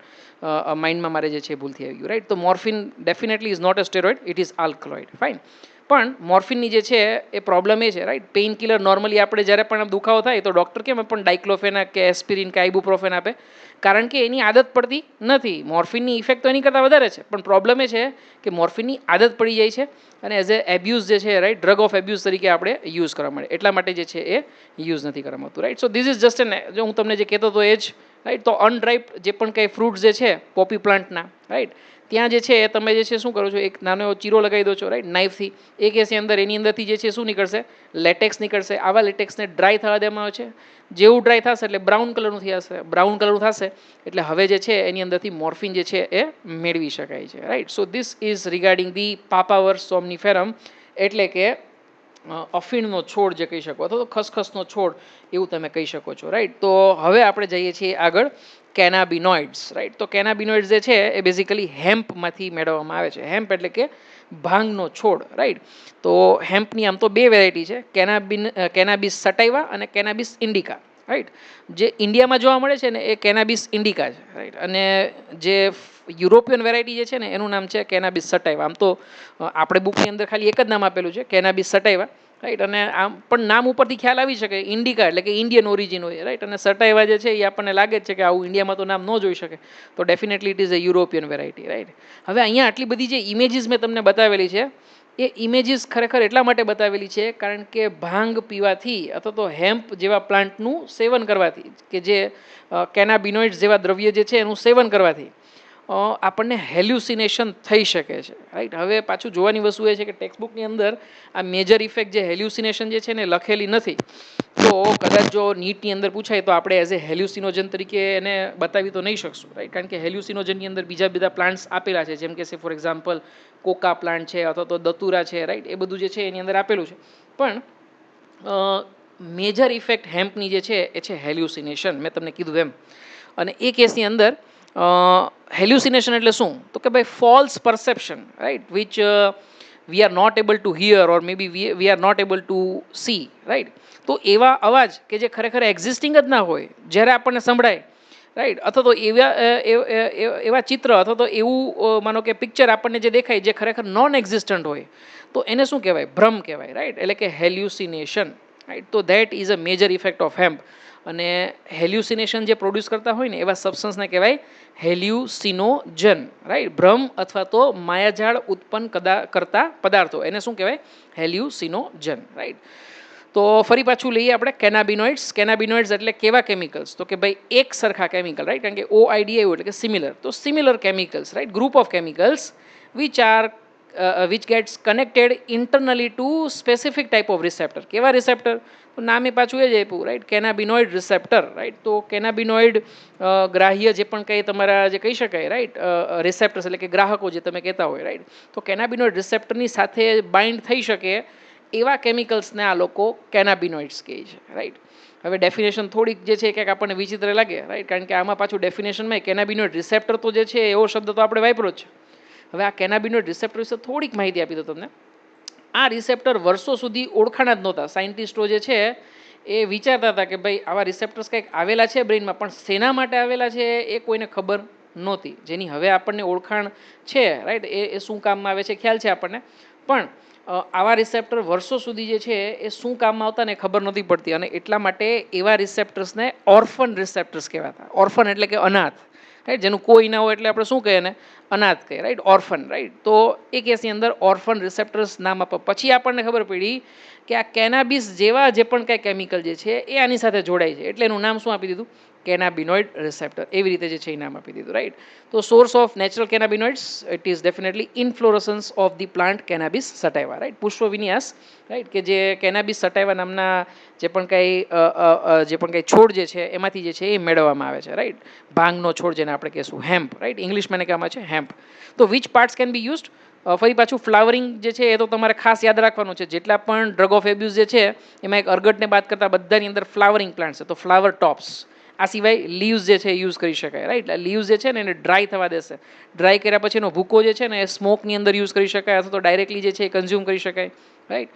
માઇન્ડમાં મારે જે છે ભૂલથી આવી ગયું, રાઈટ. તો morphine definitely is not a steroid, it is alkaloid, fine. પણ મોર્ફિનની જે છે એ પ્રોબ્લેમ એ છે, રાઈટ. પેઇન કિલર નોર્મલી આપણે જ્યારે પણ દુખાવો થાય તો ડૉક્ટર કેમ પણ ડાયક્લોફેનાક કે એસ્પિરિન કે આઇબુપ્રોફેન આપે, કારણ કે એની આદત પડતી નથી. મોર્ફિનની ઇફેક્ટ તો એની કરતાં વધારે છે, પણ પ્રોબ્લેમ એ છે કે મોર્ફિનની આદત પડી જાય છે અને એઝ એ એબ્યુઝ જે છે, રાઈટ, ડ્રગ ઓફ એબ્યુઝ તરીકે આપણે યુઝ કરવા મળે, એટલા માટે જે છે એ યુઝ નથી કરવામાં આવતું, right. So this is just જો હું તમને જે કહેતો હતો એ જ, રાઈટ. તો અનરાઇપ જે પણ કંઈ ફ્રૂટ્સ જે છે પોપી પ્લાન્ટના, રાઈટ, ત્યાં જે છે એ તમે જે છે શું કરો છો? એક નાનો એવો ચીરો લગાવી દો છો, રાઈટ, નાઇફથી. એક એસી અંદર એની અંદરથી જે છે શું નીકળશે? લેટેક્સ નીકળશે. આવા લેટેક્સને ડ્રાય થવા દેવામાં આવે છે. જેવું ડ્રાય થશે એટલે બ્રાઉન કલરનું થશે. બ્રાઉન કલરનું થશે એટલે હવે જે છે એની અંદરથી મોર્ફિન જે છે એ મેળવી શકાય છે, right. So this is regarding the papaver somniferum, એટલે કે અફીણનો છોડ જે કહી શકો, અથવા તો ખસખસનો છોડ એવું તમે કહી શકો છો, રાઈટ. તો હવે આપણે જઈએ છીએ આગળ, કેનાબિનોઇડ્સ, રાઈટ. તો કેનાબિનોઇડ્સ જે છે એ બેઝિકલી હેમ્પમાંથી મેળવવામાં આવે છે. હેમ્પ એટલે કે ભાંગનો છોડ, રાઈટ. તો હેમ્પની આમ તો 2 વેરાયટી છે, કેનાબિસ સટાઇવા અને કેનાબિસ ઇન્ડિકા, રાઈટ. જે ઇન્ડિયામાં જોવા મળે છે ને એ કેનાબિસ ઇન્ડિકા છે, રાઈટ. અને જે યુરોપિયન વેરાયટી જે છે ને એનું નામ છે કેનાબિસ સટાઇવા. આમ તો આપણે બુકની અંદર ખાલી એક જ નામ આપેલું છે, કેનાબિસ સટાઇવા, રાઈટ. અને આમ પણ નામ ઉપરથી ખ્યાલ આવી શકે, ઇન્ડિકા એટલે કે ઇન્ડિયન ઓરિજિન હોય, રાઈટ. અને સટાઇવા જે છે એ આપણને લાગે છે કે આવું ઇન્ડિયામાં તો નામ ન જોઈ શકે, તો definitely it is a European variety, right. હવે અહીંયા આટલી બધી જે ઇમેજીસ મેં તમને બતાવેલી છે એ ઇમેજીસ ખરેખર એટલા માટે બતાવેલી છે કારણ કે ભાંગ પીવાથી અથવા તો હેમ્પ જેવા પ્લાન્ટનું સેવન કરવાથી, કે જે કેનાબિનોઇડ્સ જેવા દ્રવ્ય જે છે એનું સેવન કરવાથી આપણને હેલ્યુસિનેશન થઈ શકે છે, રાઈટ. હવે પાછું જોવાની વસ્તુ એ છે કે ટેક્સ્ટબુકની અંદર આ મેજર ઇફેક્ટ જે હેલ્યુસિનેશન જે છે ને લખેલી નથી, તો કદાચ જો નીટની અંદર પૂછાય તો આપણે એઝ એ હેલ્યુસિનોજન તરીકે એને બતાવી તો નહીં શકશું, રાઈટ. કારણ કે હેલ્યુસિનોજનની અંદર બીજા બધા પ્લાન્ટ્સ આપેલા છે, જેમ કે છે ફોર એક્ઝામ્પલ કોકા પ્લાન્ટ છે અથવા તો દતુરા છે, રાઈટ. એ બધું જે છે એની અંદર આપેલું છે. પણ મેજર ઇફેક્ટ હેમ્પની જે છે એ છે હેલ્યુસિનેશન, મેં તમને કીધું એમ. અને એ કેસની અંદર હેલ્યુસિનેશન એટલે શું, તો કે ભાઈ false perception, right, which we are not able to hear or may be we are not able to see, right. તો એવા અવાજ કે જે ખરેખર એક્ઝિસ્ટિંગ જ ના હોય જ્યારે આપણને સંભળાય, રાઈટ, અથવા તો એવા ચિત્ર અથવા તો એવું માનો કે પિક્ચર આપણને જે દેખાય જે ખરેખર નોન એક્ઝિસ્ટન્ટ હોય, તો એને શું કહેવાય, ભ્રમ કહેવાય, રાઈટ, એટલે કે હેલ્યુસિનેશન, રાઈટ. તો that is a major effect of hemp. અને હેલ્યુસિનેશન જે પ્રોડ્યુસ કરતા હોય ને એવા સબસ્ટન્સને કહેવાય હેલ્યુસિનોજન, રાઈટ. ભ્રમ અથવા તો માયાજાળ ઉત્પન્ન કરતા પદાર્થો એને શું કહેવાય, હેલ્યુસિનોજન, રાઈટ. તો ફરી પાછું લઈએ આપણે કેનાબિનોઇડ્સ. કેનાબિનોઇડ્સ એટલે કેવા કેમિકલ્સ, તો કે ભાઈ એક સરખા કેમિકલ, રાઈટ. કારણ કે OID આવ્યું એટલે કે સિમિલર, તો similar chemicals, right, group of chemicals which gets connected internally to specific type of receptor. કેવા રિસેપ્ટર, તો નામે પાછું એ જ આપ્યું, રાઈટ, કેનાબિનોઇડ રિસેપ્ટર, રાઈટ. તો કેનાબિનોઇડ ગ્રાહ્ય જે પણ કંઈ તમારા જે કહી શકાય, રાઈટ, રિસેપ્ટર્સ એટલે કે ગ્રાહકો જે તમે કહેતા હોય, રાઈટ. તો કેનાબિનોઇડ રિસેપ્ટરની સાથે બાઇન્ડ થઈ શકે એવા કેમિકલ્સને આ લોકો કેનાબિનોઇડ્સ કહે છે, રાઈટ. હવે ડેફિનેશન થોડીક જે છે ક્યાંક આપણને વિચિત્ર લાગે, રાઈટ, કારણ કે આમાં પાછું ડેફિનેશનમાં કેનાબિનોઇડ રિસેપ્ટર તો જે છે એવો શબ્દ તો આપણે વાપર્યો જ છે. હવે આ કેનાબિનોઇડ રિસેપ્ટર વિશે થોડીક માહિતી આપી દો તમને. આ રિસેપ્ટર વર્ષો સુધી ઓળખાણા જ નહોતા. સાયન્ટિસ્ટો જે છે એ વિચારતા હતા કે ભાઈ આવા રિસેપ્ટર્સ કંઈક આવેલા છે બ્રેઇનમાં, પણ શેના માટે આવેલા છે એ કોઈને ખબર નહોતી. જેની હવે આપણને ઓળખાણ છે, રાઈટ, એ શું કામમાં આવે છે ખ્યાલ છે આપણને. પણ આવા રિસેપ્ટર વર્ષો સુધી જે છે એ શું કામમાં આવતા ને ખબર નહોતી પડતી. અને એટલા માટે એવા રિસેપ્ટર્સને ઓર્ફન રિસેપ્ટર્સ કહેવાતા. ઓર્ફન એટલે કે અનાથ, રાઈટ, જેનું કોઈ ના હોય એટલે આપણે શું કહીએ ને, અનાથ કહે, રાઈટ, ઓર્ફન, રાઈટ. તો એ કેસની અંદર ઓર્ફન રિસેપ્ટર્સ નામ આપવા પછી આપણને ખબર પડી કે આ કેનાબિસ જેવા જે પણ કાંઈ કેમિકલ જે છે એ આની સાથે જોડાય છે, એટલે એનું નામ શું આપી દીધું, કેનાબિનોઇડ રિસેપ્ટર. એવી રીતે જે છે એ નામ આપી દીધું, રાઈટ. તો source of natural cannabinoids it is definitely inflorescence of the plant cannabis sativa, right, પુષ્પ વિન્યાસ, રાઈટ, કે જે કેનાબિસ સટાઇવા નામના જે પણ કાંઈ છોડ જે છે એમાંથી જે છે એ મેળવવામાં આવે છે, રાઈટ. ભાંગનો છોડ જેને આપણે કહેશું હેમ્પ, રાઈટ, ઇંગ્લિશમાં એને કહેવામાં છે હેમ્પ. તો which parts can be used, ફરી પાછું ફ્લાવરિંગ જે છે એ તો તમારે ખાસ યાદ રાખવાનું છે. જેટલા પણ ડ્રગ ઓફ એબ્યુઝ જે છે એમાં એક અર્ગટને બાદ કરતા બધાની અંદર ફ્લાવરિંગ પ્લાન્ટ છે, તો ફ્લાવર ટોપ્સ. આ સિવાય લીવ્સ જે છે એ યુઝ કરી શકાય, રાઈટ. લીવ્સ જે છે ને એને ડ્રાય થવા દેશે. ડ્રાય કર્યા પછી એનો ભૂકો જે છે ને એ સ્મોકની અંદર યુઝ કરી શકાય અથવા તો ડાયરેક્ટલી જે છે એ કન્ઝ્યુમ કરી શકાય, રાઈટ.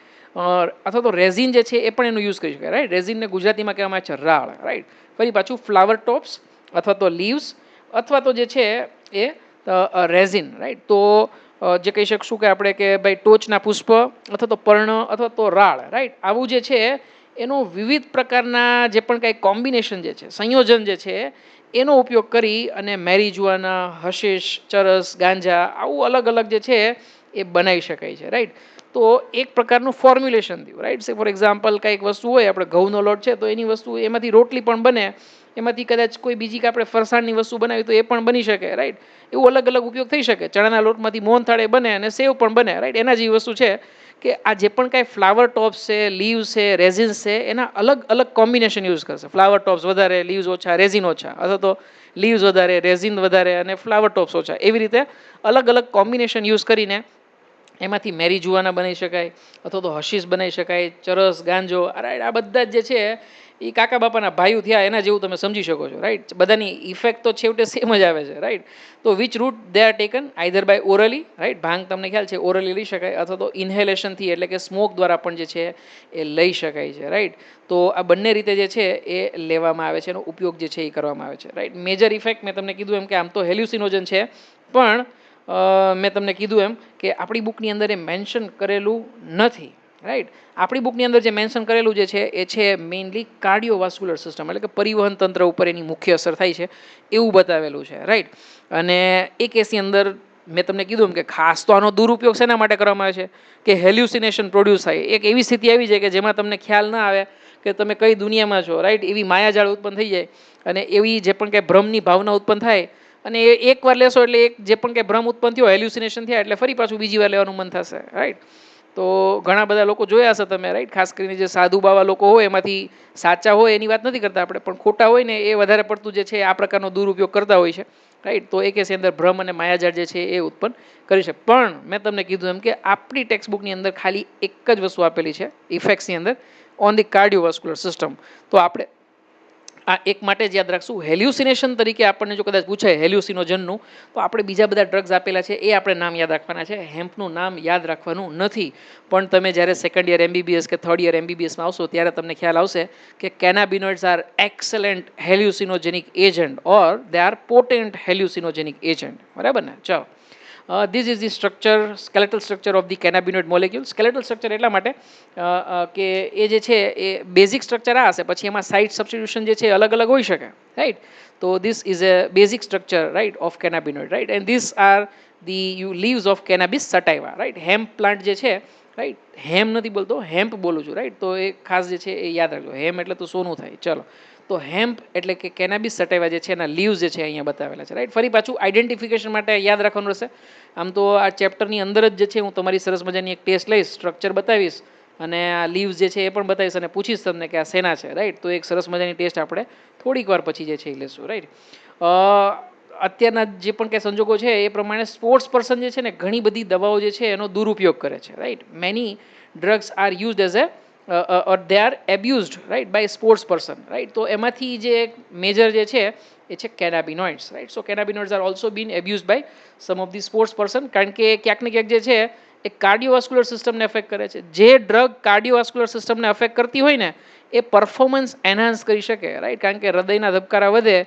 અથવા તો રેઝિન જે છે એ પણ એનું યુઝ કરી શકાય, રાઈટ. રેઝિનને ગુજરાતીમાં કહેવામાં આવે છે રાળ, રાઈટ. ફરી પાછું ફ્લાવર ટોપ્સ અથવા તો લીવ્સ અથવા તો જે છે એ રેઝિન, રાઈટ. તો જે કહી શકશું કે આપણે કે ભાઈ ટોચના પુષ્પ અથવા તો પર્ણ અથવા તો રાળ, રાઈટ. આવું જે છે એનો વિવિધ પ્રકારના જે પણ કાંઈ કોમ્બિનેશન જે છે, સંયોજન જે છે એનો ઉપયોગ કરી અને મેરીજુઆના, હશીશ, ચરસ, ગાંજા આવું અલગ અલગ જે છે એ બનાવી શકાય છે, રાઈટ. તો એક પ્રકારનું ફોર્મ્યુલેશન થયું, રાઈટ. સે ફોર એક્ઝામ્પલ કંઈક વસ્તુ હોય, આપણે ઘઉંનો લોટ છે તો એની વસ્તુ એમાંથી રોટલી પણ બને, એમાંથી કદાચ કોઈ બીજી કે આપણે ફરસાણની વસ્તુ બનાવી તો એ પણ બની શકે, રાઈટ. એવું અલગ અલગ ઉપયોગ થઈ શકે. ચણાના લોટમાંથી મોહનથાળ બને અને સેવ પણ બને, રાઈટ. એના જેવી વસ્તુ છે કે આ જે પણ કાંઈ ફ્લાવર ટોપ્સ છે, લીવ્સ છે, રેઝિન્સ છે, એના અલગ અલગ કોમ્બિનેશન યુઝ કરશે. ફ્લાવર ટોપ્સ વધારે, લીવ્સ ઓછા, રેઝિન ઓછા, અથવા તો લીવ્સ વધારે, રેઝિન વધારે અને ફ્લાવર ટોપ્સ ઓછા, એવી રીતે અલગ અલગ કોમ્બિનેશન યુઝ કરીને એમાંથી મેરીજુઆના બનાવી શકાય અથવા તો હશીશ બનાવી શકાય, ચરસ, ગાંજો, રાઈટ. આ બધા જ જે છે એ કાકા બાપાના ભાઈઓ થયા એના જેવું તમે સમજી શકો છો, રાઈટ. બધાની ઇફેક્ટ તો છેવટે સેમ જ આવે છે, રાઈટ. તો which route they are taken either by orally, right. Bhang તમને ખ્યાલ છે ઓરલી લઈ શકાય અથવા તો ઇન્હેલેશનથી એટલે કે સ્મોક દ્વારા પણ જે છે એ લઈ શકાય છે, રાઈટ. તો આ બંને રીતે જે છે એ લેવામાં આવે છે, એનો ઉપયોગ જે છે એ કરવામાં આવે છે, રાઈટ. મેજર ઇફેક્ટ મેં તમને કીધું એમ કે આમ તો હેલ્યુસિનોજન છે, પણ મેં તમને કીધું એમ કે આપણી બુકની અંદર એ મેન્શન કરેલું નથી, રાઈટ. આપણી બુકની અંદર જે મેન્શન કરેલું જે છે એ છે મેઇનલી કાર્ડિયોવાસ્ક્યુલર સિસ્ટમ, એટલે કે પરિવહન તંત્ર ઉપર એની મુખ્ય અસર થાય છે એવું બતાવેલું છે, રાઈટ. અને એ કેસની અંદર મેં તમને કીધું એમ કે ખાસ તો આનો દુરુપયોગ શેના માટે કરવામાં આવે છે કે હેલ્યુસિનેશન પ્રોડ્યુસ થાય. એક એવી સ્થિતિ આવી જાય કે જેમાં તમને ખ્યાલ ના આવે કે તમે કઈ દુનિયામાં છો, રાઈટ. એવી માયાજાળ ઉત્પન્ન થઈ જાય અને એવી જે પણ કાંઈ ભ્રમની ભાવના ઉત્પન્ન થાય અને એ એકવાર લેશો એટલે એક જે પણ કંઈ ભ્રમ ઉત્પન્ન થયો, હેલ્યુસિનેશન થયા એટલે ફરી પાછું બીજી વાર લેવાનું મન થશે, રાઈટ. તો ઘણા બધા લોકો જોયા હશે તમે, રાઈટ. ખાસ કરીને જે સાધુ બાવા લોકો હોય એમાંથી સાચા હોય એની વાત નથી કરતા આપણે, પણ ખોટા હોય ને એ વધારે પડતું જે છે આ પ્રકારનો દુરુપયોગ કરતા હોય છે, રાઈટ. તો એ કેસની અંદર ભ્રમ અને માયાજાળ જે છે એ ઉત્પન્ન કરી છે. પણ મેં તમને કીધું એમ કે આપણી ટેક્સ્ટ બુકની અંદર ખાલી એક જ વસ્તુ આપેલી છે ઇફેક્ટ્સની અંદર, ઓન ધી કાર્ડિયોવાસ્ક્યુલર સિસ્ટમ. તો આપણે આ એક માટે જ યાદ રાખશું. હેલ્યુસિનેશન તરીકે આપણને જો કદાચ પૂછાય હેલ્યુસિનોજનનું, તો આપણે બીજા બધા ડ્રગ્સ આપેલા છે એ આપણે નામ યાદ રાખવાના છે, હેમ્પનું નામ યાદ રાખવાનું નથી. પણ તમે જ્યારે સેકન્ડ યર MBBS કે થર્ડ યર MBBSમાં આવશો ત્યારે તમને ખ્યાલ આવશે કે cannabinoids are excellent hallucinogenic agent or they are potent hallucinogenic agent, બરાબર ને. ચાલો, this is the structure, skeletal structure of the cannabinoid molecule. Skeletal structure એટલા માટે કે એ જે છે એ બેઝિક સ્ટ્રક્ચર આ હશે, પછી એમાં સાઇટ સબસ્ટિટ્યુશન જે છે અલગ અલગ હોઈ શકે, રાઈટ. તો this is a basic structure, right, of cannabinoid, right. And these are the leaves of cannabis sativa, right. Hemp plant જે છે, રાઈટ, હેમ નથી બોલતો, હેમ્પ બોલું છું, રાઈટ. તો એ ખાસ જે છે એ યાદ રાખજો, હેમ એટલે તો સોનું થાય. ચલો, તો હેમ્પ એટલે કે કેનાબિસ સટાઇવા જે છે એના લીવ્સ જે છે અહીંયા બતાવેલા છે, રાઈટ. ફરી પાછું આઈડેન્ટિફિકેશન માટે યાદ રાખવાનું રહેશે. આમ તો આ ચેપ્ટરની અંદર જ જે છે હું તમારી સરસ મજાની એક ટેસ્ટ લઈશ, સ્ટ્રક્ચર બતાવીશ અને આ લીવ્સ જે છે એ પણ બતાવીશ અને પૂછીશ તમને કે આ શેના છે, રાઈટ. તો એક સરસ મજાની ટેસ્ટ આપણે થોડીક વાર પછી જે છે એ લેશું, રાઈટ. અત્યારના જે પણ કંઈ સંજોગો છે એ પ્રમાણે સ્પોર્ટ્સ પર્સન જે છે ને ઘણી બધી દવાઓ જે છે એનો દુરુપયોગ કરે છે, right. Many drugs are used as or they are abused, right, by sports person, right. તો એમાંથી જે મેજર જે છે એ છે cannabinoids, right. So cannabinoids are also been abused by some of the sports person, કારણ કે ક્યાંક ને ક્યાંક જે છે એ કાર્ડિયોવાસ્ક્યુલર સિસ્ટમને અફેક્ટ કરે છે. જે ડ્રગ કાર્ડિયોવાસ્ક્યુલર સિસ્ટમને અફેક્ટ કરતી હોય ને એ પરફોર્મન્સ એનહાન્સ કરી શકે, રાઈટ. કારણ કે હૃદયના ધબકારા વધે,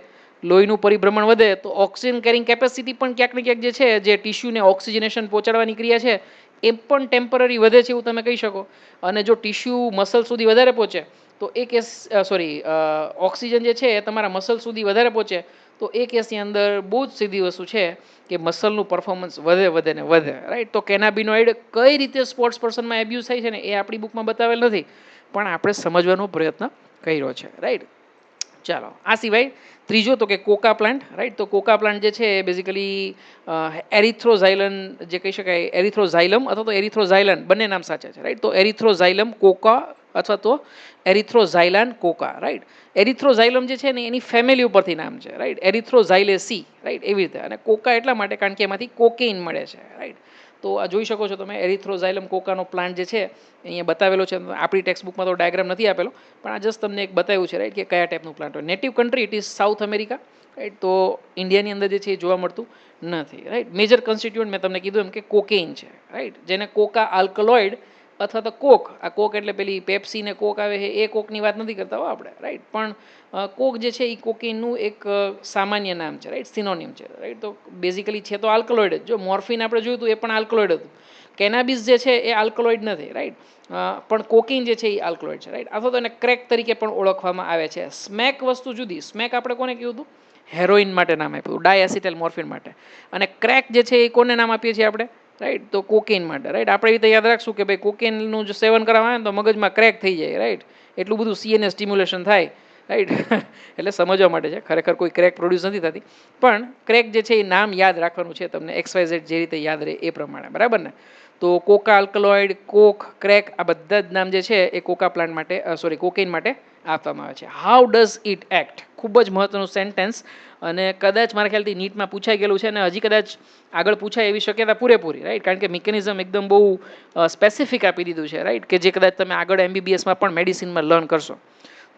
લોહીનું પરિભ્રમણ વધે તો ઓક્સિજન કેરિંગ કેપેસિટી પણ ક્યાંક ને ક્યાંક જે છે જે ટિશ્યુને ઓક્સિજનેશન પહોંચાડવાની ક્રિયા છે એ પણ ટેમ્પરરી વધે છે એવું તમે કહી શકો. અને જો ટિશ્યુ મસલ સુધી વધારે પહોંચે તો એ કેસ ઓક્સિજન જે છે એ તમારા મસલ સુધી વધારે પહોંચે તો એ કેસની અંદર બહુ જ સીધી વસ્તુ છે કે મસલનું પરફોર્મન્સ વધે ને વધે, રાઈટ. તો કેનાબિનોઇડ કઈ રીતે સ્પોર્ટ્સ પર્સનમાં એબ્યુઝ થાય છે ને એ આપણી બુકમાં બતાવેલ નથી, પણ આપણે સમજવાનો પ્રયત્ન કર્યો છે, રાઈટ. ચાલો, આ સિવાય ત્રીજો તો કે કોકા પ્લાન્ટ, રાઈટ. તો કોકા પ્લાન્ટ જે છે એ બેઝિકલી એરિથ્રોઝાઇલન જે કહી શકાય, એરિથ્રોઝાઇલમ અથવા તો એરિથ્રોઝાઇલન બંને નામ સાચા છે, રાઈટ. તો એરિથ્રોઝાઇલમ કોકા અથવા તો એરિથ્રોઝાઇલાન કોકા, રાઈટ. એરિથ્રોઝાઇલમ જે છે ને એની ફેમિલી ઉપરથી નામ છે, રાઈટ. એરિથ્રોઝાઇલેસી, રાઈટ, એવી રીતે. અને કોકા એટલા માટે કારણ કે એમાંથી કોકેઇન મળે છે, રાઈટ. તો આ જોઈ શકો છો તમે એરિથ્રોઝાઇલમ કોકાનો પ્લાન્ટ જે છે અહીંયા બતાવેલો છે. આપણી ટેક્સ્ટ બુકમાં તો ડાયાગ્રામ નથી આપેલો, પણ આ જસ્ટ તમને એક બતાવ્યું છે, રાઈટ, કે કયા ટાઈપનું પ્લાન્ટ હોય. Native country it is south America, right. તો ઇન્ડિયાની અંદર જે છે એ જોવા મળતું નથી, રાઈટ. મેજર કોન્સ્ટિટ્યુઅન્ટ મેં તમને કીધું એમ કે કોકેઇન છે, રાઈટ. જેને કોકા આલ્કલોઇડ અથવા તો કોક, આ કોક એટલે પેલી પેપ્સી ને કોક આવે છે એ કોકની વાત નથી કરતા હો આપણે, રાઈટ. પણ કોક જે છે એ કોકેઇનનું એક સામાન્ય નામ છે, રાઈટ, સિનોનિમ છે, રાઈટ. તો બેઝિકલી છે તો આલ્કલોઇડ જ. જો મોર્ફિન આપણે જોયું હતું એ પણ આલ્કલોઇડ હતું. કેનાબિસ જે છે એ આલ્કલોઇડ નથી, રાઈટ. પણ કોકેઇન જે છે એ આલ્કલોઇડ છે, રાઈટ. અથવા તો એને ક્રેક તરીકે પણ ઓળખવામાં આવે છે. સ્મેક વસ્તુ જુદી. સ્મેક આપણે કોને કીધું હતું? હેરોઇન માટે નામ આપ્યું, ડાયએસિટાઇલ મોર્ફિન માટે. અને ક્રેક જે છે એ કોને નામ આપીએ છીએ આપણે? રાઈટ, તો કોકેઇન માટે, રાઈટ. આપણે એ રીતે યાદ રાખશું કે ભાઈ કોકેઇનનું જો સેવન કરવામાં આવે ને તો મગજમાં ક્રેક થઈ જાય, રાઈટ. એટલું બધું CNS સ્ટિમ્યુલેશન થાય, રાઈટ. એટલે સમજવા માટે છે, ખરેખર કોઈ ક્રેક પ્રોડ્યુસ નથી થતી, પણ ક્રેક જે છે એ નામ યાદ રાખવાનું છે તમને, XYZ જે રીતે યાદ રહે એ પ્રમાણે, બરાબર ને. તો કોકા આલ્કલોઇડ, કોક, ક્રેક આ બધા જ નામ જે છે એ કોકા પ્લાન્ટ માટે કોકેઇન માટે આપવામાં આવે છે. How does it act? ખૂબ જ મહત્વનું સેન્ટેન્સ, અને કદાચ મારા ખ્યાલથી નીટમાં પૂછાઈ ગયેલું છે અને હજી કદાચ આગળ પૂછાય એવી શક્યતા પૂરેપૂરી, રાઈટ. કારણ કે મિકેનિઝમ એકદમ બહુ સ્પેસિફિક આપી દીધું છે, રાઈટ, કે જે કદાચ તમે આગળ MBBSમાં પણ મેડિસિનમાં લર્ન કરશો.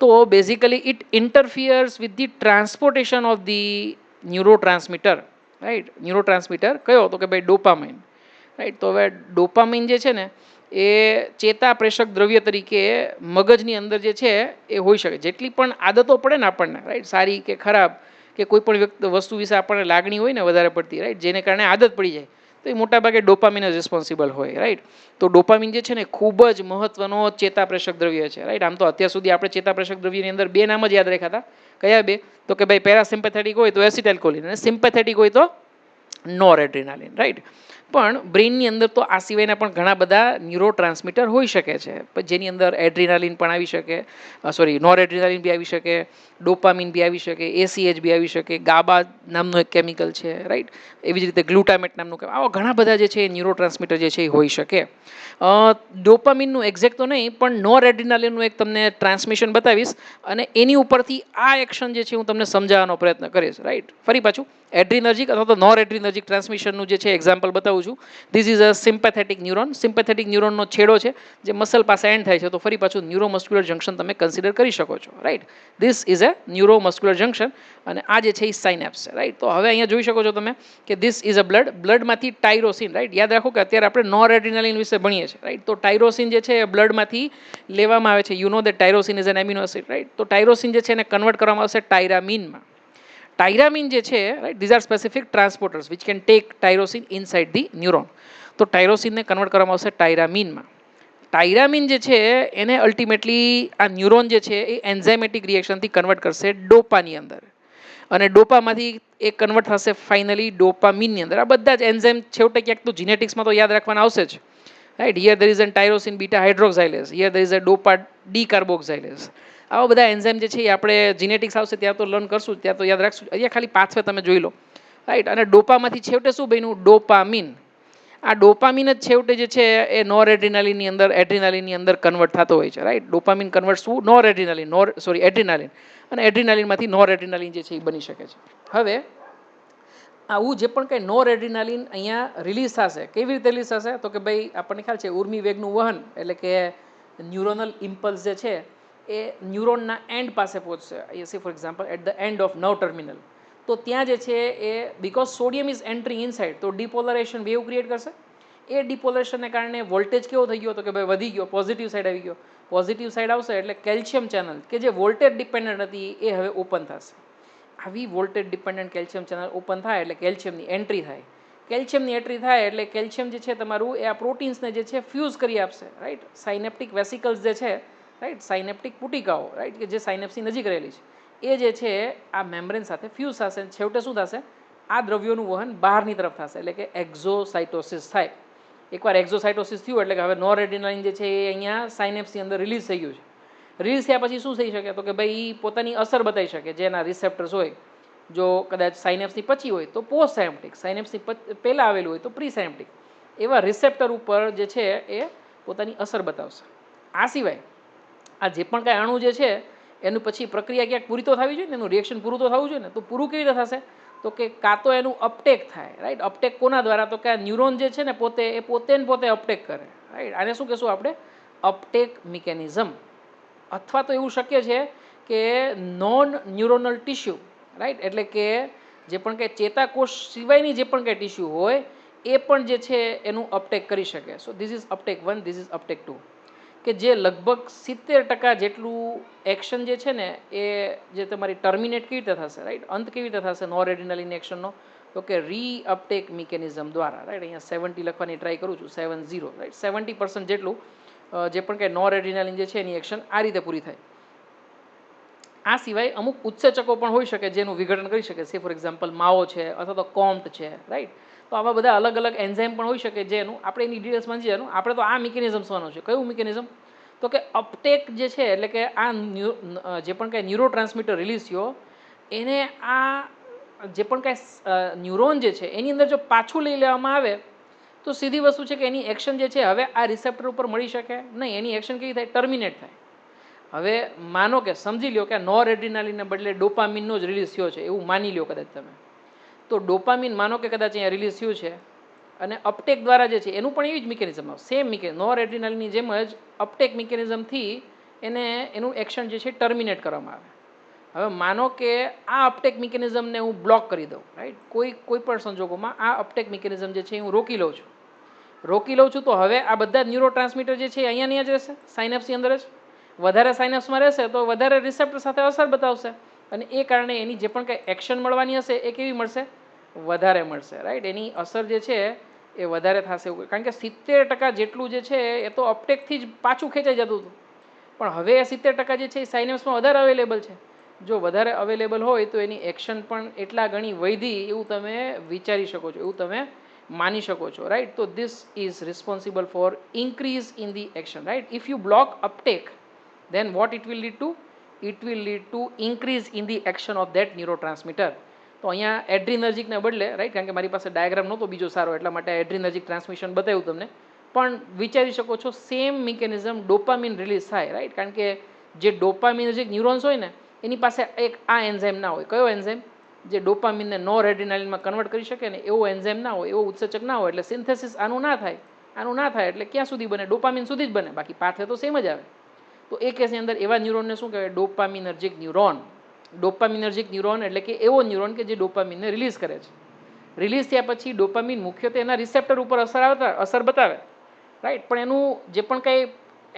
તો basically it interferes with the transportation of the neurotransmitter, right. Neurotransmitter કયો? તો કે ભાઈ ડોપામાઇન, રાઈટ. તો હવે ડોપામિન જે છે ને એ ચેતા પ્રેષક દ્રવ્ય તરીકે મગજની અંદર જે છે એ હોઈ શકે. જેટલી પણ આદતો પડે ને આપણને, રાઈટ, સારી કે ખરાબ, કે કોઈ પણ વસ્તુ વિશે આપણને લાગણી હોય ને વધારે પડતી, રાઈટ, જેને કારણે આદત પડી જાય, તો એ મોટાભાગે ડોપામિન જ રિસ્પોન્સિબલ હોય, રાઈટ. તો ડોપામિન જે છે ને ખૂબ જ મહત્વનો ચેતા પ્રેષક દ્રવ્ય છે, રાઈટ. આમ તો અત્યાર સુધી આપણે ચેતા પ્રેષક દ્રવ્યની અંદર બે નામ જ યાદ રાખ્યા હતા. કયા બે? તો કે ભાઈ પેરાસિમ્પેથેટિક હોય તો એસિટાઇલકોલિન અને સિમ્પેથેટિક હોય તો નોરએડ્રેનાલિન, રાઈટ. પણ બ્રેઇનની અંદર તો આ સિવાયના પણ ઘણા બધા ન્યુરો ટ્રાન્સમીટર હોઈ શકે છે, જેની અંદર એડ્રીનાલિન પણ આવી શકે, સોરી નોર એડ્રીનાલિન બી આવી શકે, ડોપામિન બી આવી શકે, એસીએચ બી આવી શકે, ગાબા નામનું એક કેમિકલ છે, રાઈટ. એવી જ રીતે ગ્લુટામેટ નામનું આવા ઘણા બધા જે છે એ ન્યુરો ટ્રાન્સમીટર જે છે એ હોઈ શકે. ડોપામિનનું એક્ઝેક્ટ તો નહીં, પણ નોર એડ્રીનાલિનનું એક તમને ટ્રાન્સમિશન બતાવીશ અને એની ઉપરથી આ એક્શન જે છે હું તમને સમજાવવાનો પ્રયત્ન કરીશ, રાઈટ. ફરી પાછું એડ્રીનર્જિક અથવા તો નોર એડ્રીનર્જિક ટ્રાન્સમિશનનું જે છે એક્ઝામ્પલ બતાવું છું. This is a sympathetic neuron. Sympathetic ન્યુરોનનો છેડો છે જે મસલ પાસે એન્ડ થાય છે, તો ફરી પાછું ન્યુરોમસ્ક્યુલર જંક્શન તમે કન્સિડર કરી શકો છો, right. This is a neuromuscular junction અને આ જે છે એ સાઇનેપ્સ છે, રાઈટ. તો હવે અહીંયા જોઈ શકો છો તમે કે this is a બ્લડમાંથી tyrosine, right. યાદ રાખો કે અત્યારે આપણે નોર એડ્રીનાલિન વિશે ભણીએ છીએ, રાઈટ. તો ટાયરોસિન જે છે એ બ્લડમાંથી લેવામાં આવે છે. You know that tyrosine is an amino acid, right. તો ટાયરોસિન જે છે એને કન્વર્ટ કરવામાં આવશે ટાયરામીનમાં. ટાયરામીન જે છે, right, these are specific transporters which can take tyrosine inside the neuron. તો ટાયરોસિનને કન્વર્ટ કરવામાં આવશે ટાયરામીનમાં. ટાયરામીન જે છે એને અલ્ટિમેટલી આ ન્યુરોન જે છે એ એન્ઝાઇમેટિક રિએક્શનથી કન્વર્ટ કરશે ડોપાની અંદર, અને ડોપામાંથી એ કન્વર્ટ થશે ફાઇનલી ડોપામીનની અંદર. આ બધા જ એન્ઝાઇમ છેવટે ક્યાંક તો જીનેટિક્સમાં તો યાદ રાખવાના આવશે જ, right. Here there is an tyrosine beta hydroxylase, here there is a dopa decarboxylase. આવા બધા એન્ઝાઇમ જે છે એ આપણે જીનેટિક્સ આવશે ત્યાં તો લર્ન કરશું, ત્યાં તો યાદ રાખશું. અહીંયા ખાલી પાથવે તમે જોઈ લો, રાઈટ. અને ડોપામાંથી છેવટે શું બન્યું? ડોપામીન. આ ડોપામીન જ છેવટે જે છે એ નોર એડ્રીનાલિનની અંદર એડ્રીનાલિનની અંદર કન્વર્ટ થતો હોય છે, રાઈટ. ડોપામીન કન્વર્ટ શું? નોર એડ્રીનાલિન, એડ્રીનાલિન, અને એડ્રીનાલિનમાંથી નોર એડ્રીનાલિન જે છે એ બની શકે છે. હવે આવું જે પણ કંઈ નોર એડ્રીનાલિન અહીંયા રિલીઝ થશે, કેવી રીતે રિલીઝ થશે? તો કે ભાઈ આપણને ખ્યાલ છે ઉર્મી વેગનું વહન, એટલે કે ન્યુરોનલ ઇમ્પલ્સ જે છે એ ન્યુરોનના એન્ડ પાસે પહોંચશે. See for example at the end of nerve terminal. તો ત્યાં જે છે એ because sodium is entry inside, તો ડિપોલરાઇઝેશન વેવ ક્રિએટ કરશે. એ ડિપોલરાઇઝેશનને કારણે વોલ્ટેજ કેવો થઈ ગયો? તો કે ભાઈ વધી ગયો, પોઝિટિવ સાઇડ આવી ગયો. પોઝિટિવ સાઇડ આવશે એટલે કેલ્શિયમ ચેનલ કે જે વોલ્ટેજ ડિપેન્ડન્ટ હતી એ હવે ઓપન થશે. આવી voltage dependent calcium channel open થાય એટલે કેલ્શિયમની એન્ટ્રી થાય. કેલ્શિયમની એન્ટ્રી થાય એટલે કેલ્શિયમ જે છે તમારું એ આ પ્રોટીન્સને જે છે ફ્યુઝ કરી આપશે, રાઈટ. સાયનેપ્ટિક વેસિકલ્સ જે છે, રાઈટ, સાયનેપ્ટિક પુટિકાઓ, રાઈટ, કે જે સાયનેપ્સની નજીક રહેલી છે, એ જે છે આ મેમ્બ્રેન સાથે ફ્યુઝ થશે. છેવટે શું થશે? આ દ્રવ્યોનું વહન બહારની તરફ થશે, એટલે કે એક્ઝોસાઇટોસિસ થાય. એકવાર એક્ઝોસાઇટોસિસ થયું એટલે કે હવે નોર એડ્રીનાલિન જે છે એ અહીંયા સાયનેપ્સની અંદર રિલીઝ થઈ ગયું છે. રિલીઝ થયા પછી શું થઈ શકે? તો કે ભાઈ પોતાની અસર બતાવી શકે. જેના રિસેપ્ટર્સ હોય, જો કદાચ સાયનેપ્સની પછી હોય તો પોસ્ટ સાયનેપ્ટિક, સાયનેપ્સની પહેલાં આવેલું હોય તો પ્રી સાયનેપ્ટિક, એવા રિસેપ્ટર ઉપર જે છે એ પોતાની અસર બતાવશે. આ સિવાય આ જે પણ કાંઈ અણુ જે છે એનું પછી પ્રક્રિયા ક્યાંક પૂરી તો થવી જોઈએ ને, એનું રિએક્શન પૂરું તો થવું જોઈએ ને. તો પૂરું કેવી રીતે થશે? તો કે કાં તો એનું અપટેક થાય, રાઈટ. અપટેક કોના દ્વારા? તો કે આ ન્યુરોન જે છે ને પોતે પોતે અપટેક કરે, રાઈટ. આને શું કહેશું આપણે? Uptake mechanism. અથવા તો એવું શક્ય છે કે નોન ન્યુરોનલ ટિશ્યુ, રાઈટ, એટલે કે જે પણ કંઈ ચેતાકોષ સિવાયની જે પણ કંઈ ટિશ્યુ હોય એ પણ જે છે એનું અપટેક કરી શકે. સો this is uptake 1, this is uptake 2, કે જે લગભગ 70% જેટલું એક્શન જે છે ને એ જે તમારી ટર્મિનેટ કેવી રીતે થશે, રાઈટ, અંત કેવી રીતે થશે નોર એડ્રીનાલિન એક્શનનો? તો કે રીઅપટેક મિકેનિઝમ દ્વારા, રાઈટ. અહીંયા 70 લખવાની ટ્રાય કરું છું, 70, રાઈટ. 70% જેટલું જે પણ કંઈ નોર એડ્રીનાલિન જે છે એની એક્શન આ રીતે પૂરી થાય. આ સિવાય અમુક ઉત્સેચકો પણ હોઈ શકે જેનું વિઘટન કરી શકે. સે ફોર એક્ઝામ્પલ માઓ છે અથવા તો કોમ્ટ છે, રાઈટ. તો આવા બધા અલગ અલગ એન્ઝાઇમ પણ હોઈ શકે જેનું આપણે એની ડિટેલ્સ સમજી જવાનું. આપણે તો આ મિકેનિઝમ સમજવાનું છે. કયું મિકેનિઝમ? તો કે અપટેક જે છે, એટલે કે આ જે પણ કાંઈ ન્યુરો ટ્રાન્સમીટર રિલીઝ થયો એને આ જે પણ કાંઈ ન્યુરોન જે છે એની અંદર જો પાછું લઈ લેવામાં આવે તો સીધી વસ્તુ છે કે એની એક્શન જે છે હવે આ રિસેપ્ટર ઉપર મળી શકે નહીં. એની એક્શન કેવી થાય? ટર્મિનેટ થાય. હવે માનો કે સમજી લો કે નોર એડ્રીનાલિનને બદલે ડોપામિનનો જ રિલીઝ થયો છે એવું માની લો કદાચ તમે. તો ડોપામિન માનો કે કદાચ અહીંયા રિલીઝ થયું છે અને અપટેક દ્વારા જે છે એનું પણ એવી જ મિકેનિઝમ આવે, સેમ મિકેનિઝમ. નોર એડ્રીનાલિનની જેમ જ અપટેક મિકેનિઝમથી એનું એક્શન જે છે ટર્મિનેટ કરવામાં આવે. હવે માનો કે આ અપટેક મિકેનિઝમને હું બ્લોક કરી દઉં, રાઈટ. કોઈ પણ સંજોગોમાં આ અપટેક મિકેનિઝમ જે છે હું રોકી લઉં છું તો હવે આ બધા ન્યુરો ટ્રાન્સમીટર જે છે અહીંયા જ રહેશે, સાયનેપ્સની અંદર જ. વધારે સાયનેપ્સમાં રહેશે તો વધારે રિસેપ્ટર સાથે અસર બતાવશે અને એ કારણે એની જે પણ કંઈ એક્શન મળવાની હશે એ કેવી મળશે? વધારે મળશે, રાઈટ. એની અસર જે છે એ વધારે થશે એવું, કારણ કે 70% જેટલું જે છે એ તો અપટેકથી જ પાછું ખેંચાઈ જતું હતું, પણ હવે એ 70% જે છે એ સાયનેપ્સમાં વધારે અવેલેબલ છે. જો વધારે અવેલેબલ હોય તો એની એક્શન પણ એટલા ગણી વધી એવું તમે વિચારી શકો છો, એવું તમે માની શકો છો, રાઈટ. તો this is responsible four increase in the action, right. If you block uptake, then what it will lead to? It will lead to increase in the action of that neurotransmitter. તો અહીંયા એડ્રીનર્જિકને બદલે, રાઈટ, કારણ કે મારી પાસે ડાયાગ્રામ નહોતો બીજો સારો, એટલા માટે એડ્રીનર્જિક ટ્રાન્સમિશન બતાવ્યું તમને. પણ વિચારી શકો છો સેમ મિકેનિઝમ ડોપામિન રિલીઝ થાય, રાઈટ. કારણ કે જે ડોપામિનર્જિક ન્યુરોન્સ હોય ને એની પાસે એક આ એન્ઝાઇમ ના હોય. કયો એન્ઝાઇમ? જે ડોપામિનને નોર એડ્રીનાલિનમાં કન્વર્ટ કરી શકે ને એવો એન્ઝાઇમ ના હોય, એવો ઉત્સેચક ના હોય. એટલે સિન્થેસિસ આનું ના થાય એટલે ક્યાં સુધી બને? ડોપામિન સુધી જ બને, બાકી પાથવે તો સેમ જ આવે. તો એ કેસની અંદર એવા ન્યુરોનને શું કહેવાય? ડોપામિનર્જિક ન્યુરોન. ડોપામિનર્જિક ન્યુરોન એટલે કે એવો ન્યુરોન કે જે ડોપામિનને રિલીઝ કરે છે. રિલીઝ થયા પછી ડોપામિન મુખ્યત્વે એના રિસેપ્ટર ઉપર અસર બતાવે, રાઈટ. પણ એનું જે પણ કંઈ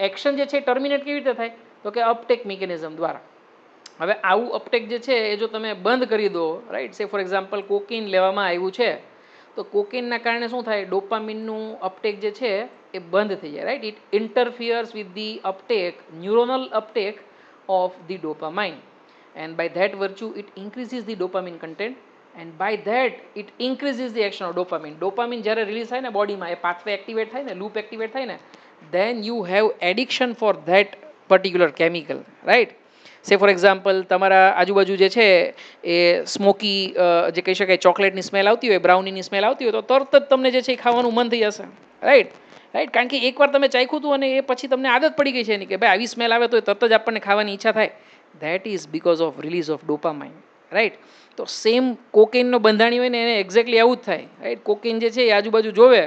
એક્શન જે છે ટર્મિનેટ કેવી રીતે થાય? તો કે અપટેક મિકેનિઝમ દ્વારા. હવે આવું અપટેક જે છે એ જો તમે બંધ કરી દો, રાઈટ, સે ફોર એક્ઝામ્પલ કોકેઇન લેવામાં આવ્યું છે તો કોકેઇનના કારણે શું થાય? ડોપામિનનું અપટેક જે છે એ બંધ થઈ જાય, right. It interferes with the uptake, neuronal uptake of the dopamine, and by that virtue it increases the dopamine content, and by that it increases the action of dopamine. Dopamine જ્યારે રિલીઝ થાય ને બોડીમાં, એ પાથવે એક્ટિવેટ થાય ને, લૂપ એક્ટિવેટ થાય ને, then you have addiction for that particular chemical, right. સે ફોર એક્ઝામ્પલ તમારા આજુબાજુ જે છે એ સ્મોકી જે કહી શકાય ચોકલેટની સ્મેલ આવતી હોય, બ્રાઉનીની સ્મેલ આવતી હોય, તો તરત જ તમને જે છે એ ખાવાનું મન થઈ જશે, રાઈટ. રાઈટ, કારણ કે એકવાર તમે ચાખ્યું હતું અને એ પછી તમને આદત પડી ગઈ છે એની કે ભાઈ આવી સ્મેલ આવે તો તરત જ આપણને ખાવાની ઈચ્છા થાય. That is because of release of dopamine, right. તો સેમ કોકેઇનનો બંધાણી હોય ને એને એક્ઝેક્ટલી આવું જ થાય, રાઈટ. કોકેઇન જે છે એ આજુબાજુ જોવે,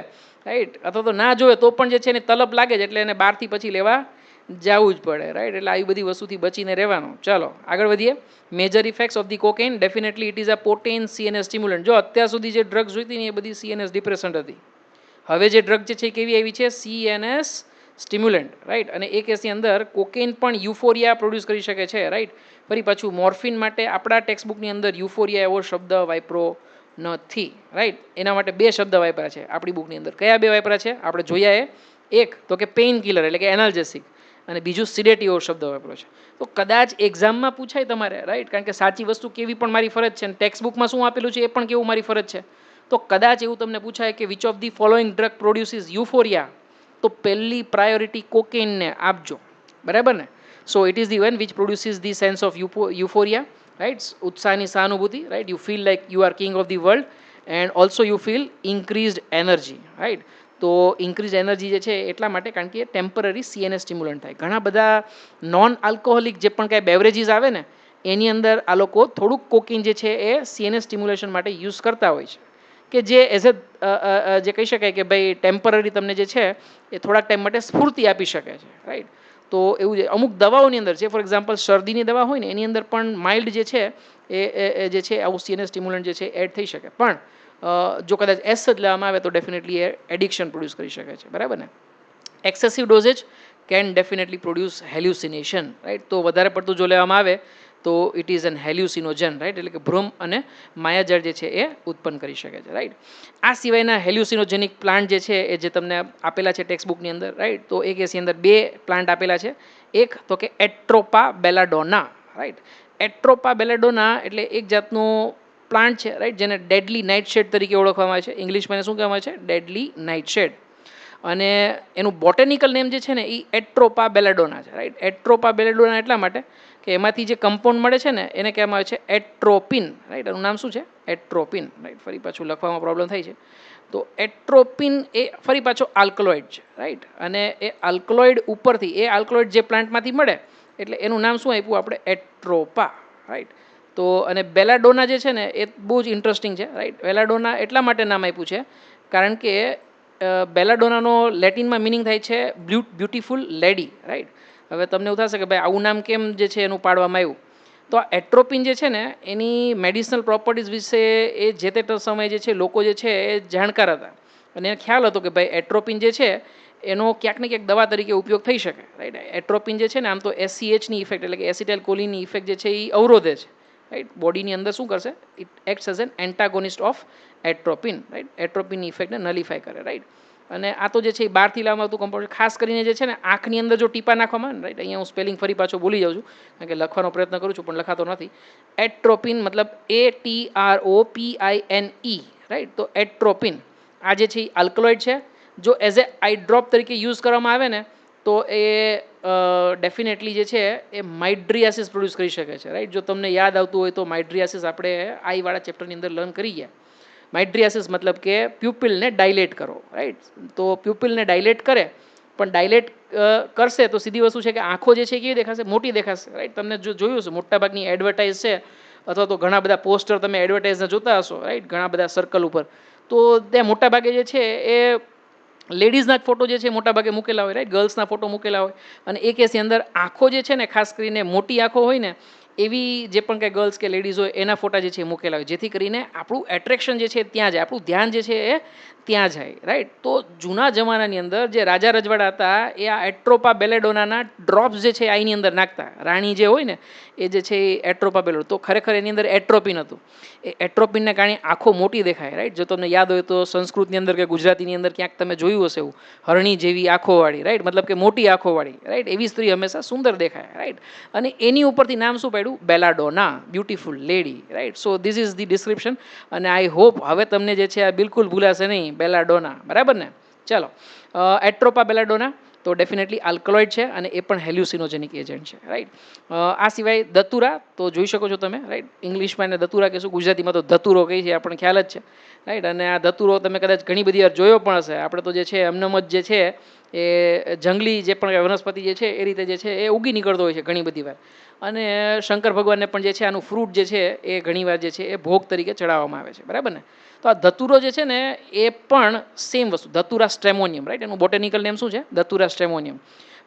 રાઈટ, અથવા તો ના જોવે તો પણ જે છે એને તલપ લાગે છે, એટલે એને બહારથી પછી લેવા જવું જ પડે, રાઈટ. એટલે આવી બધી વસ્તુથી બચીને રહેવાનું. ચાલો આગળ વધીએ. Major effects of the cocaine. Definitely it is a potent CNS stimulant. જો અત્યાર સુધી જે ડ્રગ્સ જોઈતી ને એ બધી સીએનએસ ડિપ્રેસન્ટ હતી. હવે જે ડ્રગ જે છે એ કેવી આવી છે? CNS stimulant, right. અને એ કેસની અંદર કોકેઇન પણ યુફોરિયા પ્રોડ્યુસ કરી શકે છે, રાઈટ. ફરી પાછું મોર્ફિન માટે આપણા ટેક્સ્ટબુકની અંદર યુફોરિયા એવો શબ્દ વાપરો નથી, રાઈટ. એના માટે બે શબ્દ વાપર્યા છે આપણી બુકની અંદર. કયા બે વાપર્યા છે આપણે જોયા? એક તો કે પેઇન કિલર એટલે કે એનાલ્જેસિક, અને બીજું સિડેટિવ શબ્દ વાપર્યો છે. તો કદાચ એક્ઝામમાં પૂછાય તમારે, રાઈટ, કારણ કે સાચી વસ્તુ કેવી પણ મારી ફરજ છે, અને ટેક્સ્ટબુકમાં શું આપેલું છે એ પણ કેવું મારી ફરજ છે. તો કદાચ એવું તમને પૂછાય કે which of the following drug produces euphoria, તો પહેલી પ્રાયોરિટી કોકેઇનને આપજો, બરાબર ને. So it is the one which produces the sense of euphoria, right. ઉત્સાહની સહાનુભૂતિ, રાઈટ. You feel like you are king of the world, and also you feel increased energy, right. તો ઇન્ક્રીઝ એનર્જી જે છે એટલા માટે કારણ કે ટેમ્પરરી સીએનએસ સ્ટિમ્યુલન્ટ થાય. ઘણા બધા નોન આલ્કોહોલિક જે પણ કાંઈ બેવરેજીસ આવે ને એની અંદર આ લોકો થોડુંક કોકેઇન જે છે એ સીએનએસ સ્ટિમ્યુલેશન માટે યુઝ કરતા હોય છે, કે જે એઝ અ જે કહી શકાય કે ભાઈ ટેમ્પરરી તમને જે છે એ થોડાક ટાઈમ માટે સ્ફૂર્તિ આપી શકે છે, રાઈટ. તો એવું છે અમુક દવાઓની અંદર છે, ફોર એક્ઝામ્પલ શરદીની દવા હોય ને એની અંદર પણ માઇલ્ડ જે છે એ જે છે આવું સીએનએસ સ્ટિમ્યુલન્ટ જે છે એડ થઈ શકે. પણ જો કદાચ એસ જ લેવામાં આવે તો ડેફિનેટલી એ એડિક્શન પ્રોડ્યુસ કરી શકે છે, બરાબર ને. Excessive dosage can definitely produce hallucination, right. તો વધારે પડતું જો લેવામાં આવે તો it is an hallucinogen, right. એટલે કે ભ્રમ અને માયાજાળ જે છે એ ઉત્પન્ન કરી શકે છે, રાઈટ. આ સિવાયના હેલ્યુસિનોજેનિક પ્લાન્ટ જે છે એ જે તમને આપેલા છે ટેક્સ્ટબુકની અંદર, રાઈટ. તો એક એસની અંદર બે પ્લાન્ટ આપેલા છે. એક તો કે એટ્રોપા બેલાડોના, રાઈટ. એટ્રોપા બેલાડોના એટલે એક જાતનું પ્લાન્ટ છે, રાઈટ, જેને ડેડલી નાઇટશેડ તરીકે ઓળખવામાં આવે છે. ઇંગ્લિશમાં એને શું કહેવામાં આવે છે? ડેડલી નાઇટશેડ. અને એનું બોટેનિકલ નેમ જે છે ને એ એટ્રોપા બેલાડોના છે, રાઈટ. એટ્રોપા બેલાડોના એટલા માટે કે એમાંથી જે કમ્પાઉન્ડ મળે છે ને એને કહેવામાં આવે છે એટ્રોપિન, રાઈટ. એનું નામ શું છે? એટ્રોપિન, રાઈટ. ફરી પાછું લખવામાં પ્રોબ્લેમ થાય છે. તો એટ્રોપિન એ ફરી પાછો આલ્કલોઇડ છે, રાઈટ. અને એ આલ્કલોઇડ ઉપરથી એ આલ્કલોઇડ જે પ્લાન્ટમાંથી મળે એટલે એનું નામ શું આપ્યું આપણે? એટ્રોપા, રાઈટ. તો અને બેલાડોના જે છે ને એ બહુ જ ઇન્ટરેસ્ટિંગ છે, રાઈટ. બેલાડોના એટલા માટે નામ આપ્યું છે કારણ કે બેલાડોનાનો લેટિનમાં મિનિંગ થાય છે બ્યુટીફુલ લેડી, રાઈટ. હવે તમને એવું થશે કે ભાઈ આવું નામ કેમ જે છે એનું પાડવામાં આવ્યું. તો આ એટ્રોપિન જે છે ને એની મેડિસિનલ પ્રોપર્ટીઝ વિશે એ જે તે સમયે જે છે લોકો જે છે એ જાણકાર હતા, અને એને ખ્યાલ હતો કે ભાઈ એટ્રોપિન જે છે એનો ક્યાંક ને ક્યાંક દવા તરીકે ઉપયોગ થઈ શકે, રાઈટ. એટ્રોપિન જે છે ને આમ તો એસસીએચની ઇફેક્ટ એટલે કે એસિટાઇલ કોલિનની ઇફેક્ટ જે છે એ અવરોધે છે, રાઈટ. બોડીની અંદર શું કરશે? It acts as an antagonist of atropine, right. એટ્રોપિનની ઇફેક્ટને નલિફાય કરે, રાઈટ. અને આ તો જે છે એ બહારથી લાવવામાં આવતું કમ્પાઉન્ડ, ખાસ કરીને જે છે ને આંખની અંદર જો ટીપા નાખવામાં આવે ને, રાઈટ. અહીંયા હું સ્પેલિંગ ફરી પાછો ભૂલી જાઉં છું કારણ કે લખવાનો પ્રયત્ન કરું છું પણ લખાતો નથી. એટ્રોપિન મતલબ ATROPINE, રાઈટ. તો એટ્રોપિન આ જે છે એ આલ્કલોઇડ છે. જો એઝ એ આઈ ડ્રોપ તરીકે યુઝ કરવામાં આવે ને તો એ ડેફિનેટલી જે છે એ માઇડ્રિયાસિસ પ્રોડ્યુસ કરી શકે છે, રાઈટ. જો તમને યાદ આવતું હોય તો માઇડ્રિયાસિસ આપણે આઈવાળા ચેપ્ટરની અંદર લર્ન કરી ગયા. માઇડ્રિયાસિસ મતલબ કે પ્યુપિલને ડાયલેટ કરો, રાઈટ. તો પ્યુપિલને ડાયલેટ કરે, પણ ડાયલેટ કરશે તો સીધી વસ્તુ છે કે આંખો જે છે કેવી દેખાશે? મોટી દેખાશે, રાઈટ. તમને જો જોયું છે મોટાભાગની એડવર્ટાઇઝ છે અથવા તો ઘણા બધા પોસ્ટર તમે એડવર્ટાઇઝના જોતા હશો, રાઈટ, ઘણા બધા સર્કલ ઉપર, તો ત્યાં મોટાભાગે જે છે એ લેડીઝના જ ફોટો જે છે મોટાભાગે મૂકેલા હોય, રાઈટ, ગર્લ્સના ફોટો મૂકેલા હોય. અને એ કેસની અંદર આંખો જે છે ને ખાસ કરીને મોટી આંખો હોય ને એવી જે પણ કંઈ ગર્લ્સ કે લેડીઝ હોય એના ફોટા જે છે એ મૂકેલા હોય, જેથી કરીને આપણું એટ્રેક્શન જે છે ત્યાં જાય, આપણું ધ્યાન જે છે એ ત્યાં જાય, રાઈટ. તો જૂના જમાનાની અંદર જે રાજા રજવાડા હતા એ આ એટ્રોપા બેલેડોનાના ડ્રોપ્સ જે છે આઈની અંદર નાખતા. રાણી જે હોય ને એ જે છે એ એટ્રોપા બેલેડો, તો ખરેખર એની અંદર એટ્રોપિન હતું. એ એટ્રોપિનને કારણે આંખો મોટી દેખાય, રાઈટ. જો તમને યાદ હોય તો સંસ્કૃતની અંદર કે ગુજરાતીની અંદર ક્યાંક તમે જોયું હશે એવું, હરણી જેવી આંખોવાળી, રાઈટ, મતલબ કે મોટી આંખોવાળી, રાઈટ, એવી સ્ત્રી હંમેશા સુંદર દેખાય, રાઈટ. અને એની ઉપરથી નામ શું પડ્યું? Belladonna, beautiful lady, right. So this is the description. And I hope હવે તમને જે છે આ બિલકુલ ભૂલાશે નહીં, બેલાડોના, બરાબર ને? ચલો, એટ્રોપા બેલાડોના તો ડેફિનેટલી આલ્કલોઇડ છે અને એ પણ હેલ્યુસિનોજેનિક એજન્ટ છે, રાઈટ. આ સિવાય દતુરા તો જોઈ શકો છો તમે, રાઈટ. ઇંગ્લિશમાં એને દતુરા કહીશું, ગુજરાતીમાં તો ધતુરો કહી છે, આપણને ખ્યાલ જ છે, રાઈટ. અને આ ધતુરો તમે કદાચ ઘણી બધી વાર જોયો પણ હશે. આપણે તો જે છે એમનેમ જ જે છે એ જંગલી જે પણ વનસ્પતિ જે છે એ રીતે જે છે એ ઉગી નીકળતો હોય છે ઘણી બધી વાર. અને શંકર ભગવાનને પણ જે છે આનું ફ્રૂટ જે છે એ ઘણીવાર જે છે એ ભોગ તરીકે ચડાવવામાં આવે છે, બરાબર ને? તો આ ધતુરો જે છે ને એ પણ સેમ વસ્તુ, ધતુરા સ્ટ્રેમોનિયમ, રાઈટ. એનું બોટેનિકલ નેમ શું છે? ધતુરા સ્ટ્રેમોનિયમ.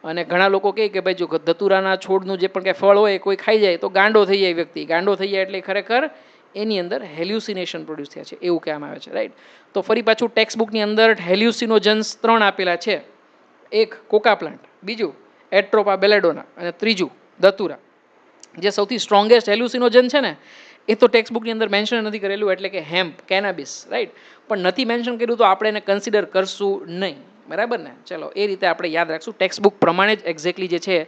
અને ઘણા લોકો કહે કે ભાઈ જો ધતુરાના છોડનું જે પણ કંઈ ફળ હોય કોઈ ખાઈ જાય તો ગાંડો થઈ જાય વ્યક્તિ. ગાંડો થઈ જાય એટલે ખરેખર એની અંદર હેલ્યુસિનેશન પ્રોડ્યુસ થયા છે એવું કહેવામાં આવે છે, રાઈટ. તો ફરી પાછું ટેક્સ્ટ બુકની અંદર હેલ્યુસિનોજન્સ 3 આપેલા છે. એક કોકા પ્લાન્ટ, બીજું એટ્રોપા બેલેડોના અને ત્રીજું ધતુરા. જે સૌથી સ્ટ્રોંગેસ્ટ હેલ્યુસિનોજન છે ને એ તો ટેક્સ્ટ બુકની અંદર મેન્શન નથી કરેલું, એટલે કે હેમ્પ, કેનાબિસ, રાઈટ. પણ નથી મેન્શન કર્યું તો આપણે એને કન્સિડર કરશું નહીં, બરાબર ને? ચલો, એ રીતે આપણે યાદ રાખશું ટેક્સ્ટ બુક પ્રમાણે જ એક્ઝેક્ટલી જે છે,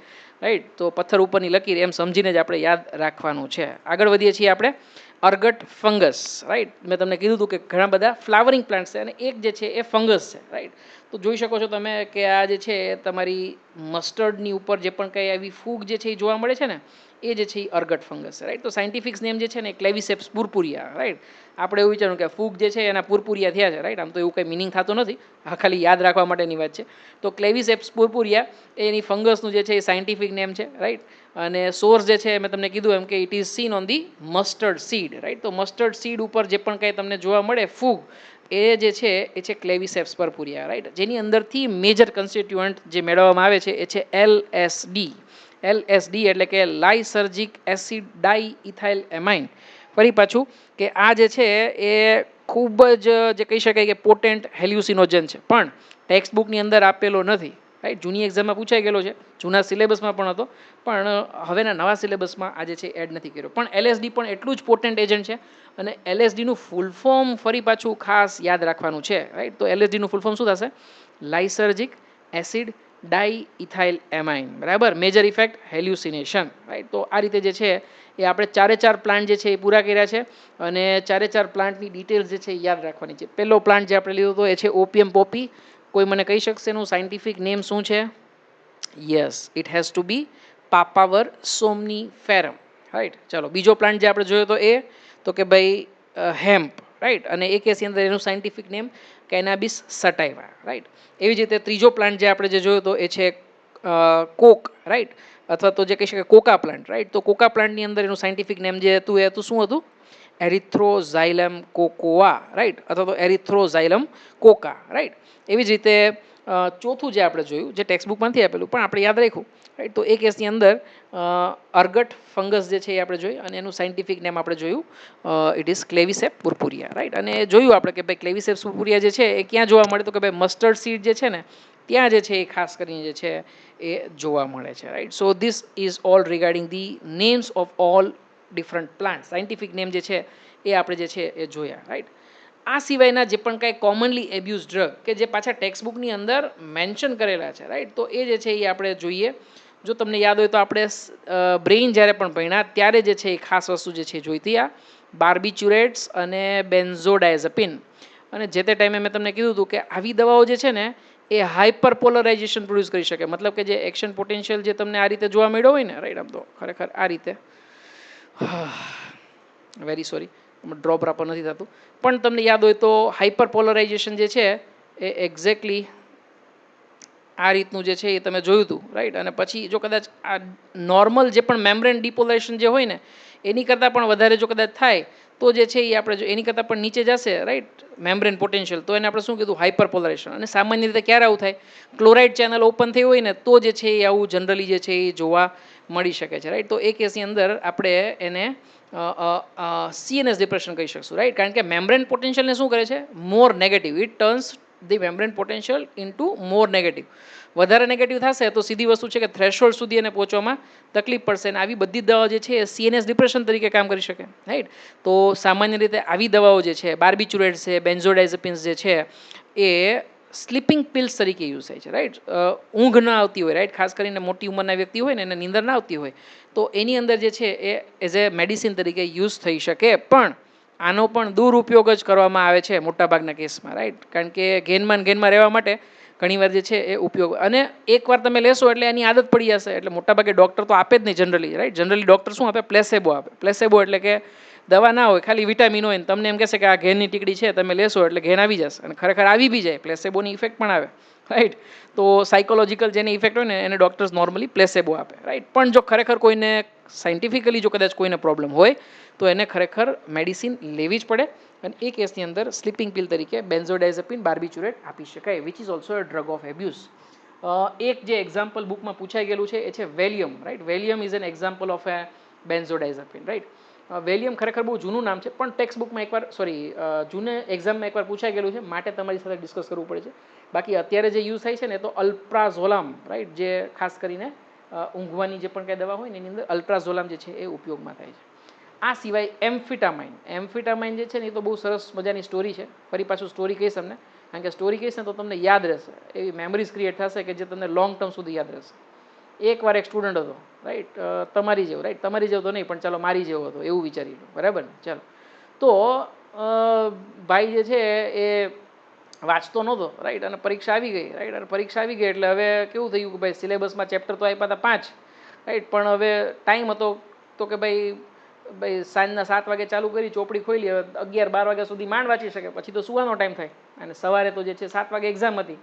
રાઈટ. તો પથ્થર ઉપરની લકીર એમ સમજીને જ આપણે યાદ રાખવાનું છે. આગળ વધીએ છીએ આપણે. અર્ગટ ફંગસ, રાઈટ. મેં તમને કીધું હતું કે ઘણા બધા ફ્લાવરિંગ પ્લાન્ટ્સ છે અને એક જે છે એ ફંગસ છે, રાઈટ. તો જોઈ શકો છો તમે કે આ જે છે તમારી મસ્ટર્ડની ઉપર જે પણ કંઈ આવી ફૂગ જે છે એ જોવા મળે છે ને એ જે છે એ અર્ગટ ફંગસ છે, રાઈટ. તો સાયન્ટિફિક નેમ જે છે ને ક્લેવિસેપ્સ પુરપુરિયા, રાઈટ. આપણે એવું વિચાર્યું કે ફૂગ જે છે એના પુરપુરિયા થયા છે, રાઈટ. આમ તો એવું કંઈ મિનિંગ થતો નથી, આ ખાલી યાદ રાખવા માટેની વાત છે. તો ક્લેવિસેપ્સ પુરપુરિયા એની ફંગસનું જે છે એ સાયન્ટિફિક નેમ છે, રાઈટ. અને સોર્સ જે છે મેં તમને કીધું એમ કે it is seen on the mustard seed, right. તો મસ્ટર્ડ સીડ ઉપર જે પણ કંઈ તમને જોવા મળે ફૂગ એ જે છે એ છે ક્લેવિસેપ્સ પુરપુરિયા, રાઈટ. જેની અંદરથી મેજર કન્સ્ટિટ્યુઅન્ટ જે મેળવવામાં આવે છે એ છે LSD. LSD એટલે કે લાઇસર્જિક એસિડ ડાઈ ઇથાઇલ એમાઇન. ફરી પાછું કે આ જે છે એ ખૂબ જ જે કહી શકાય કે પોટેન્ટ હેલ્યુસિનોજન છે, પણ ટેક્સ્ટ બુકની અંદર આપેલો નથી, રાઈટ. જૂની એક્ઝામમાં પૂછાઈ ગયેલો છે, જૂના સિલેબસમાં પણ હતો, પણ હવેના નવા સિલેબસમાં આજે છે એડ નથી કર્યો. પણ LSD પણ એટલું જ પોટેન્ટ એજન્ટ છે. અને LSDનું ફૂલ ફોર્મ ફરી પાછું ખાસ યાદ રાખવાનું છે, રાઈટ. તો LSDનું ફૂલ ફોર્મ શું થશે? Lysergic acid diethylamine, બરાબર. Major effect hallucination, right. તો આ રીતે જે છે એ આપણે 4 પ્લાન્ટ જે છે એ પૂરા કર્યા છે અને 4 પ્લાન્ટની ડિટેલ્સ જે છે એ યાદ રાખવાની છે. પહેલો પ્લાન્ટ જે આપણે લીધો હતો એ છે ઓપિયમ પોપી. કોઈ મને કહી શકશે એનું સાયન્ટિફિક નેમ શું છે? Yes, it has to be papaver somniferum, right. ચલો, બીજો પ્લાન્ટ જે આપણે જોયો તો એ તો કે ભાઈ હેમ્પ, રાઈટ. અને એ કેસની અંદર એનું સાયન્ટિફિક નેમ કેનાબિસ સટાઇવા, રાઈટ. એવી જ રીતે ત્રીજો પ્લાન્ટ જે આપણે જે જોયો તો એ છે કોક, રાઈટ. અથવા તો જે કહી શકાય કોકા પ્લાન્ટ, રાઈટ. તો કોકા પ્લાન્ટની અંદર એનું સાયન્ટિફિક નેમ જે હતું એ હતું શું હતું? એરિથ્રોઝાઇલમ કોકોઆ, રાઈટ. અથવા તો એરિથ્રોઝાઇલમ કોકા, રાઈટ. એવી જ રીતે ચોથું જે આપણે જોયું જે ટેક્સ્ટ બુકમાંથી આપેલું પણ આપણે યાદ રાખ્યું, રાઈટ. તો એ કેસની અંદર અર્ગટ ફંગસ જે છે એ આપણે જોયું અને એનું સાયન્ટિફિક નેમ આપણે જોયું ઇટ ઇઝ ક્લેવિસેપ પુરપુરિયા, રાઈટ. અને જોયું આપણે કે ભાઈ ક્લેવિસેપ પુરપુરિયા જે છે એ ક્યાં જોવા મળે તો કે ભાઈ મસ્ટર્ડ સીડ જે છે ને ત્યાં જે છે એ ખાસ કરીને જે છે એ જોવા મળે છે, right. So this is all regarding the names of all different plant. Scientific name જે છે એ આપણે જે છે એ જોયા, રાઈટ. આ સિવાયના જે પણ કાંઈ કોમનલી એબ્યુઝ ડ્રગ કે જે પાછા ટેક્સ્ટ બુકની અંદર મેન્શન કરેલા છે, રાઈટ. તો એ જે છે એ આપણે જોઈએ. જો તમને યાદ હોય તો આપણે બ્રેઇન જ્યારે પણ ભણ્યા ત્યારે જે છે એ ખાસ વસ્તુ જે છે જોઈતી આ બાર્બિચ્યુરેટ્સ અને બેન્ઝોડાયઝપિન. અને જે તે ટાઈમે મેં તમને કીધું હતું કે આવી દવાઓ જે છે ને એ હાઇપર પોલરાઇઝેશન પ્રોડ્યુસ કરી શકે, મતલબ કે જે એક્શન પોટેન્શિયલ જે તમને આ રીતે જોવા મળ્યો હોય ને, રાઈટ, આમ તો ખરેખર આ રીતે, વેરી સોરી ડ્રોપ રાપર નથી થતું, પણ તમને યાદ હોય તો હાઇપર પોલરાઇઝેશન જે છે એ એક્ઝેક્ટલી આ રીતનું જે છે એ તમે જોયું હતું, રાઈટ. અને પછી જો કદાચ આ નોર્મલ જે પણ મેમ્બ્રેન ડિપોલેશન જે હોય ને એની કરતાં પણ વધારે જો કદાચ થાય તો જે છે એ આપણે જો એની કરતાં પણ નીચે જશે, રાઈટ, મેમ્બ્રેન પોટેન્શિયલ, તો એને આપણે શું કીધું, હાઇપર પોલરાઇઝેશન. અને સામાન્ય રીતે ક્યારે આવું થાય, ક્લોરાઇડ ચેનલ ઓપન થઈ હોય ને તો જે છે એ આવું જનરલી જે છે એ જોવા મળી શકે છે, રાઈટ. તો એ કેસની અંદર આપણે એને CNS ડિપ્રેશન કહી શકશું, રાઈટ, કારણ કે મેમ્બ્રેન પોટેન્શિયલને શું કરે છે, more negative, it turns the membrane potential into more negative. વધારે નેગેટિવ થશે તો સીધી વસ્તુ છે કે થ્રેશોલ્ડ સુધી એને પહોંચવામાં તકલીફ પડશે, અને આવી બધી દવાઓ જે છે એ CNS ડિપ્રેશન તરીકે કામ કરી શકે, રાઈટ. તો સામાન્ય રીતે આવી દવાઓ જે છે, બાર્બિચુરેટ છે, બેન્ઝોડાઇઝેપિન્સ જે છે એ સ્લીપિંગ પિલ્સ તરીકે યુઝ થાય છે, રાઈટ. ઊંઘ ના આવતી હોય, રાઈટ, ખાસ કરીને મોટી ઉંમરના વ્યક્તિ હોય ને એને નીંદર ના આવતી હોય તો એની અંદર જે છે એ એઝ એ મેડિસિન તરીકે યુઝ થઈ શકે, પણ આનો પણ દુરુપયોગ જ કરવામાં આવે છે મોટાભાગના કેસમાં, રાઈટ, કારણ કે ગેનમાં રહેવા માટે ઘણીવાર જે છે એ ઉપયોગ, અને એકવાર તમે લેશો એટલે એની આદત પડી જશે, એટલે મોટાભાગે ડૉક્ટર તો આપે જ નહીં જનરલી, રાઈટ. જનરલી ડૉક્ટર શું આપે, પ્લેસેબો આપે. પ્લેસેબો એટલે કે દવા ના હોય, ખાલી વિટામિન હોય ને તમને એમ કહેશે કે આ ઘેરની ટીકડી છે, તમે લેશો એટલે ઘેન આવી જશે, અને ખરેખર આવી બી જાય, પ્લેસેબોની ઇફેક્ટ પણ આવે, રાઈટ. તો સાયકોલોજીકલ જેની ઇફેક્ટ હોય ને એને ડૉક્ટર્સ નોર્મલી પ્લેસેબો આપે, રાઈટ. પણ જો ખરેખર કોઈને સાયન્ટિફિકલી જો કદાચ કોઈને પ્રોબ્લેમ હોય તો એને ખરેખર મેડિસિન લેવી જ પડે, અને એ કેસની અંદર સ્લીપિંગ પિલ તરીકે બેન્ઝોડાઇઝેપિન, બાર્બિચુરેટ આપી શકાય, which is also a drug of abuse. એક જે એક્ઝામ્પલ બુકમાં પૂછાઈ ગયેલું છે એ છે valium, right. Valium is an example of a benzodiazepine, right. Valium ખરેખર બહુ જૂનું નામ છે, પણ ટેક્સ્ટ બુકમાં એકવાર, સોરી, જૂને એક્ઝામમાં એકવાર પૂછાઈ ગયેલું છે, માટે તમારી સાથે ડિસ્કસ કરવું પડે છે. બાકી અત્યારે જે યુઝ થાય છે ને તો અલ્પ્રાઝોલામ, રાઈટ, જે ખાસ કરીને ઊંઘવાની જે પણ કાંઈ દવા હોય ને એની અંદર અલ્પ્રાઝોલામ જે છે એ ઉપયોગમાં થાય છે. આ સિવાય એમ્ફિટામાઇન, એમ્ફિટામાઇન જે છે ને એ તો બહુ સરસ મજાની સ્ટોરી છે, ફરી પાછું સ્ટોરી કહીશ તમને, કારણ કે સ્ટોરી કહીશ ને તો તમને યાદ રહેશે, એવી મેમરીઝ ક્રિએટ થશે કે જે તમને લોંગ ટર્મ સુધી યાદ રહેશે. એકવાર એક સ્ટુડન્ટ હતો, રાઈટ, તમારી જેવો, રાઈટ, તમારી જેવો તો નહીં પણ ચાલો મારી જેવો હતો એવું વિચારી લો, બરાબર ને. ચાલો, તો ભાઈ જે છે એ વાંચતો નહોતો, રાઈટ, અને પરીક્ષા આવી ગઈ, રાઈટ, અને પરીક્ષા આવી ગઈ એટલે હવે કેવું થયું કે ભાઈ સિલેબસમાં ચેપ્ટર તો આપ્યા હતા 5, રાઈટ, પણ હવે ટાઈમ હતો તો કે ભાઈ સાંજના 7 વાગે ચાલુ કરી, ચોપડી ખોલી, હવે 11-12 વાગ્યા સુધી માંડ વાંચી શકે, પછી તો સુવાનો ટાઈમ થાય, અને સવારે તો જે છે 7 વાગે એક્ઝામ હતી,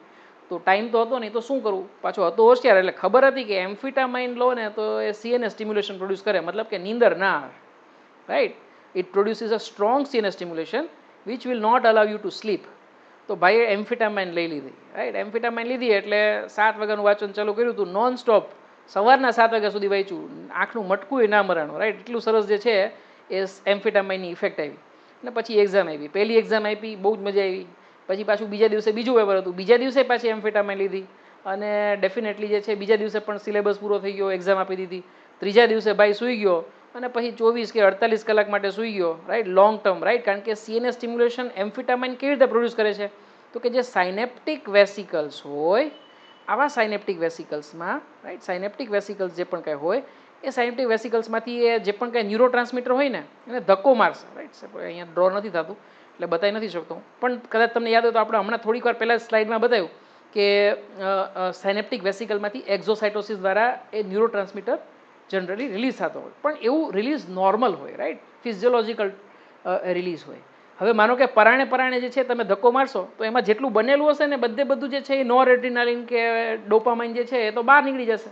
તો ટાઈમ તો હતો નહીં, તો શું કરવું, પાછો હતો હોશિયાર, એટલે ખબર હતી કે એમ્ફિટામાઇન લો ને તો એ CNS સ્ટિમ્યુલેશન પ્રોડ્યુસ કરે, મતલબ કે નીંદર ના આવે, right. It produces a strong CNS stimulation which will not allow you to sleep. તો ભાઈએ એમ્ફિટામાઇન લઈ લીધી, રાઈટ. એમ્ફિટામાઇન લીધી એટલે 7 વાગ્યાનું વાંચન ચાલુ કર્યું હતું, નોન સ્ટોપ સવારના 7 વાગ્યા સુધી વાંચ્યું, આંખનું મટકું ના મરાણું, રાઈટ. એટલું સરસ જે છે એ એમ્ફિટામાઇનની ઇફેક્ટ આવી, અને પછી એક્ઝામ આવી, પહેલી એક્ઝામ આપી, બહુ જ મજા આવી, પછી પાછું બીજા દિવસે બીજું પેપર હતું, બીજા દિવસે પાછી એમ્ફિટામાઇન લીધી, અને ડેફિનેટલી જે છે બીજા દિવસે પણ સિલેબસ પૂરો થઈ ગયો, એક્ઝામ આપી દીધી. ત્રીજા દિવસે ભાઈ સૂઈ ગયો, અને પછી 24 કે 48 કલાક માટે સૂઈ ગયો, રાઈટ, લોંગ ટર્મ, રાઈટ. કારણ કે CNS સ્ટિમ્યુલેશન એમ્ફિટામાઇન કેવી રીતે પ્રોડ્યુસ કરે છે, તો કે જે સાયનેપ્ટિક વેસિકલ્સ હોય, આવા સાયનેપ્ટિક વેસિકલ્સમાં, રાઈટ, સાયનેપ્ટિક વેસિકલ્સ જે પણ કાંઈ હોય એ સાયનેપ્ટિક વેસિકલ્સમાંથી એ જે પણ કાંઈ ન્યુરો ટ્રાન્સમીટર હોય ને એને ધક્કો મારશે, રાઈટ. અહીંયા ડ્રો નથી થતું એટલે બતાવી નથી શકતો, પણ કદાચ તમને યાદ હોય તો આપણે હમણાં થોડીક વાર પહેલાં સ્લાઇડમાં બતાવ્યું કે સાયનેપ્ટિક વેસિકલમાંથી એક્ઝોસાઇટોસિસ દ્વારા એ ન્યુરો ટ્રાન્સમીટર જનરલી રિલીઝ થતો હોય, પણ એવું રિલીઝ નોર્મલ હોય, રાઈટ, ફિઝિયોલોજિકલ રિલીઝ હોય. હવે માનો કે પરાણે જે છે તમે ધક્કો મારશો તો એમાં જેટલું બનેલું હશે ને બધું જે છે એ નોરએડ્રીનાલિન કે ડોપામાઇન જે છે એ તો બહાર નીકળી જશે,